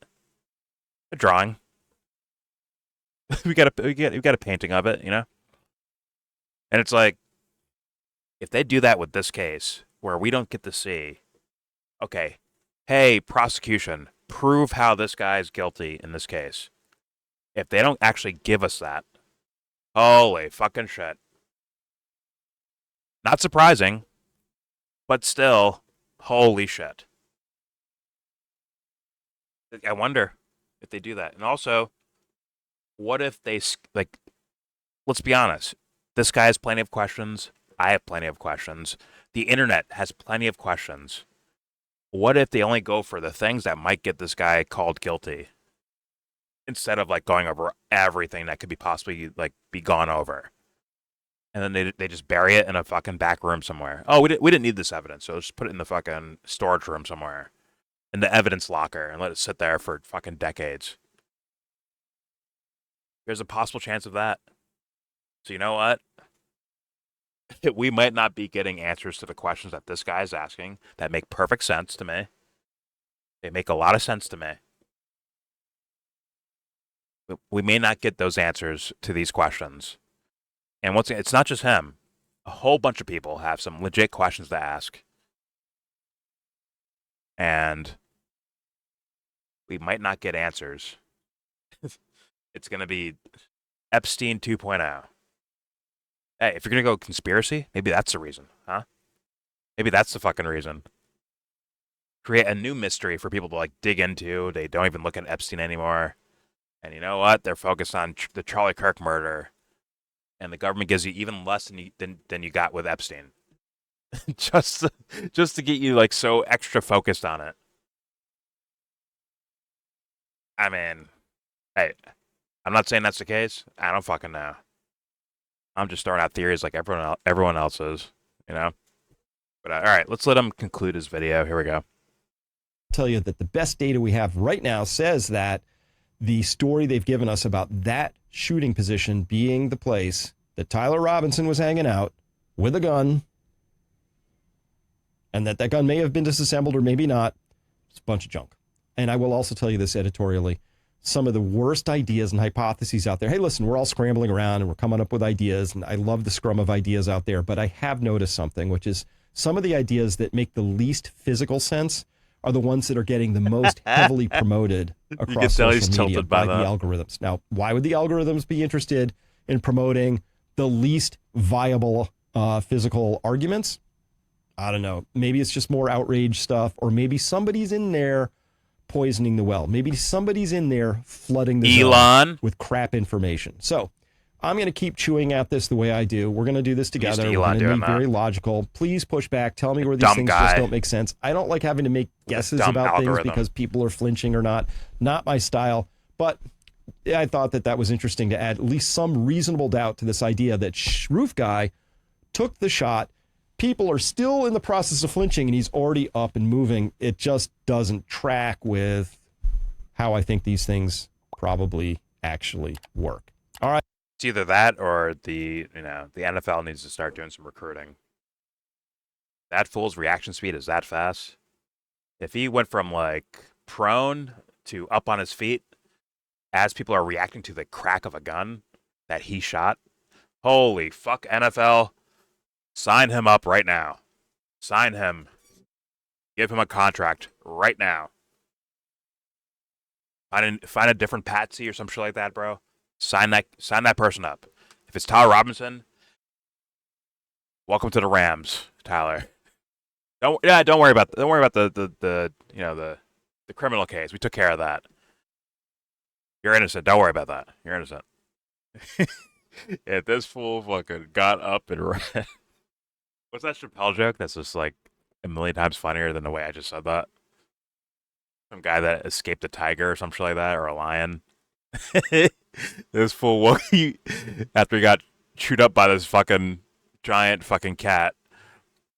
A drawing. we got a painting of it, you know? And it's like, if they do that with this case, where we don't get to see, okay, hey, prosecution, prove how this guy is guilty in this case. If they don't actually give us that, holy fucking shit. Not surprising, but still, holy shit. I wonder if they do that. And also, what if they, like, let's be honest, this guy has plenty of questions. I have plenty of questions. The internet has plenty of questions. What if they only go for the things that might get this guy called guilty, instead of like going over everything that could be possibly like be gone over, and then they just bury it in a fucking back room somewhere? Oh, we didn't need this evidence, so let's just put it in the fucking storage room somewhere, in the evidence locker, and let it sit there for fucking decades. There's a possible chance of that. So you know what? We might not be getting answers to the questions that this guy is asking that make perfect sense to me. They make a lot of sense to me. But we may not get those answers to these questions. And once again, it's not just him. A whole bunch of people have some legit questions to ask. And we might not get answers. It's going to be Epstein 2.0. Hey, if you're going to go conspiracy, maybe that's the reason, huh? Maybe that's the fucking reason. Create a new mystery for people to, like, dig into. They don't even look at Epstein anymore. And you know what? They're focused on the Charlie Kirk murder. And the government gives you even less than you got with Epstein. just to get you, like, so extra focused on it. I mean, hey, I'm not saying that's the case. I don't fucking know. I'm just throwing out theories like everyone else is, you know? But all right, let's let him conclude his video. Here we go. Tell you that the best data we have right now says that the story they've given us about that shooting position being the place that Tyler Robinson was hanging out with a gun, and that gun may have been disassembled or maybe not, it's a bunch of junk. And I will also tell you this editorially, some of the worst ideas and hypotheses out there. Hey, listen, we're all scrambling around and we're coming up with ideas, and I love the scrum of ideas out there, but I have noticed something, which is some of the ideas that make the least physical sense are the ones that are getting the most heavily promoted across social media by the algorithms. Now, why would the algorithms be interested in promoting the least viable physical arguments? I don't know. Maybe it's just more outrage stuff, or maybe somebody's in there poisoning the well. Maybe somebody's in there flooding the zone with crap information. So I'm going to keep chewing at this the way I do. We're going to do this together. We're going to be very logical. Please push back. Tell me where these things just don't make sense. I don't like having to make guesses about things because people are flinching or not. Not my style. But I thought that was interesting to add at least some reasonable doubt to this idea that Roof Guy took the shot. People are still in the process of flinching, and he's already up and moving. It just doesn't track with how I think these things probably actually work. All right. It's either that or the NFL needs to start doing some recruiting. That fool's reaction speed is that fast. If he went from like prone to up on his feet as people are reacting to the crack of a gun that he shot, holy fuck, NFL. Sign him up right now. Sign him. Give him a contract right now. Find a different patsy or some shit like that, bro. Sign that person up. If it's Tyler Robinson, welcome to the Rams, Tyler. Don't worry about the criminal case. We took care of that. You're innocent. Don't worry about that. You're innocent. Yeah, this fool fucking got up and ran. What's that Chappelle joke that's just like a million times funnier than the way I just said that? Some guy that escaped a tiger or some shit like that, or a lion. This fool, after he got chewed up by this fucking giant fucking cat,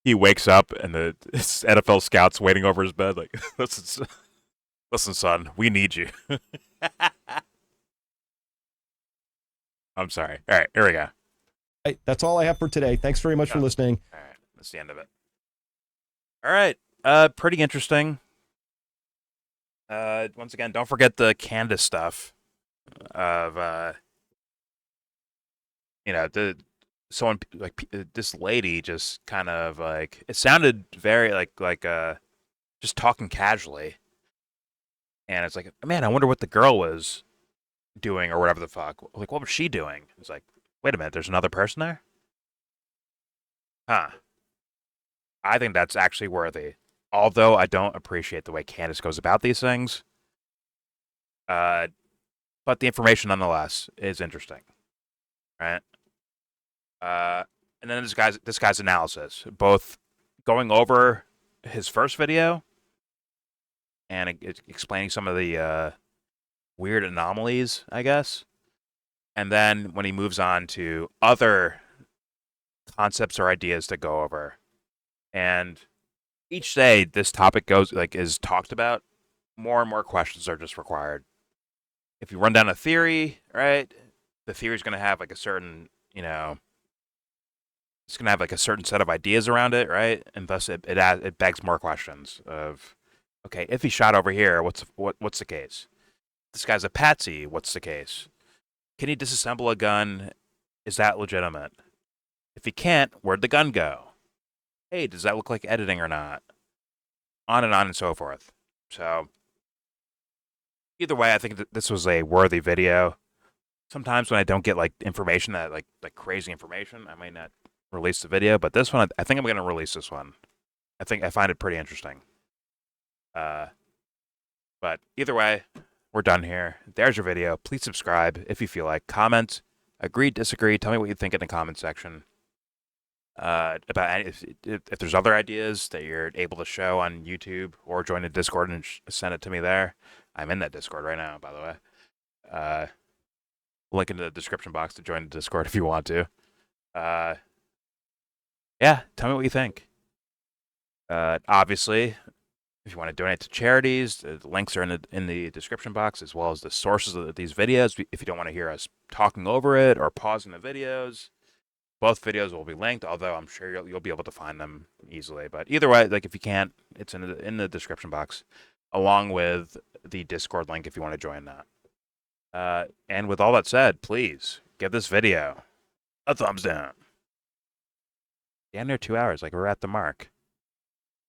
he wakes up and the NFL scouts waiting over his bed like, listen, son, we need you. I'm sorry. All right, here we go. That's all I have for today. Thanks very much for listening. All right, that's the end of it. All right, pretty interesting. Once again, don't forget the Candace stuff of someone like this lady just kind of like, it sounded very like just talking casually, and it's like, man, I wonder what the girl was doing or whatever the fuck. Like, what was she doing? It's like, wait a minute, there's another person there? Huh. I think that's actually worthy. Although I don't appreciate the way Candace goes about these things. But the information nonetheless is interesting. Right? And then this guy's analysis, both going over his first video and explaining some of the weird anomalies, I guess. And then when he moves on to other concepts or ideas to go over. And each day this topic is talked about, more and more questions are just required. If you run down a theory, right, the theory is going to have like a certain, it's going to have like a certain set of ideas around it, right? And thus it begs more questions of, okay, if he shot over here, what's the case? This guy's a patsy, what's the case? Can he disassemble a gun? Is that legitimate? If he can't, where'd the gun go? Hey, does that look like editing or not? On and so forth. So, either way, I think that this was a worthy video. Sometimes when I don't get like information that like crazy information, I might not release the video. But this one, I think I'm going to release this one. I find it pretty interesting. But either way, we're done here. There's your video. Please subscribe if you feel like. Comment, agree, disagree. Tell me what you think in the comment section. About if there's other ideas that you're able to show on YouTube, or join the Discord and send it to me there. I'm in that Discord right now, by the way. Link in the description box to join the Discord if you want to. Yeah, tell me what you think. Obviously, if you want to donate to charities, the links are in the description box, as well as the sources of these videos. If you don't want to hear us talking over it or pausing the videos, both videos will be linked. Although I'm sure you'll be able to find them easily. But either way, like if you can't, it's in the description box, along with the Discord link if you want to join that. And with all that said, please give this video a thumbs down. Yeah, near 2 hours. Like we're at the mark.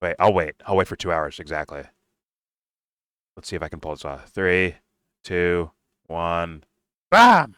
Wait, I'll wait. I'll wait for 2 hours exactly. Let's see if I can pull this off. 3, 2, 1. Bam!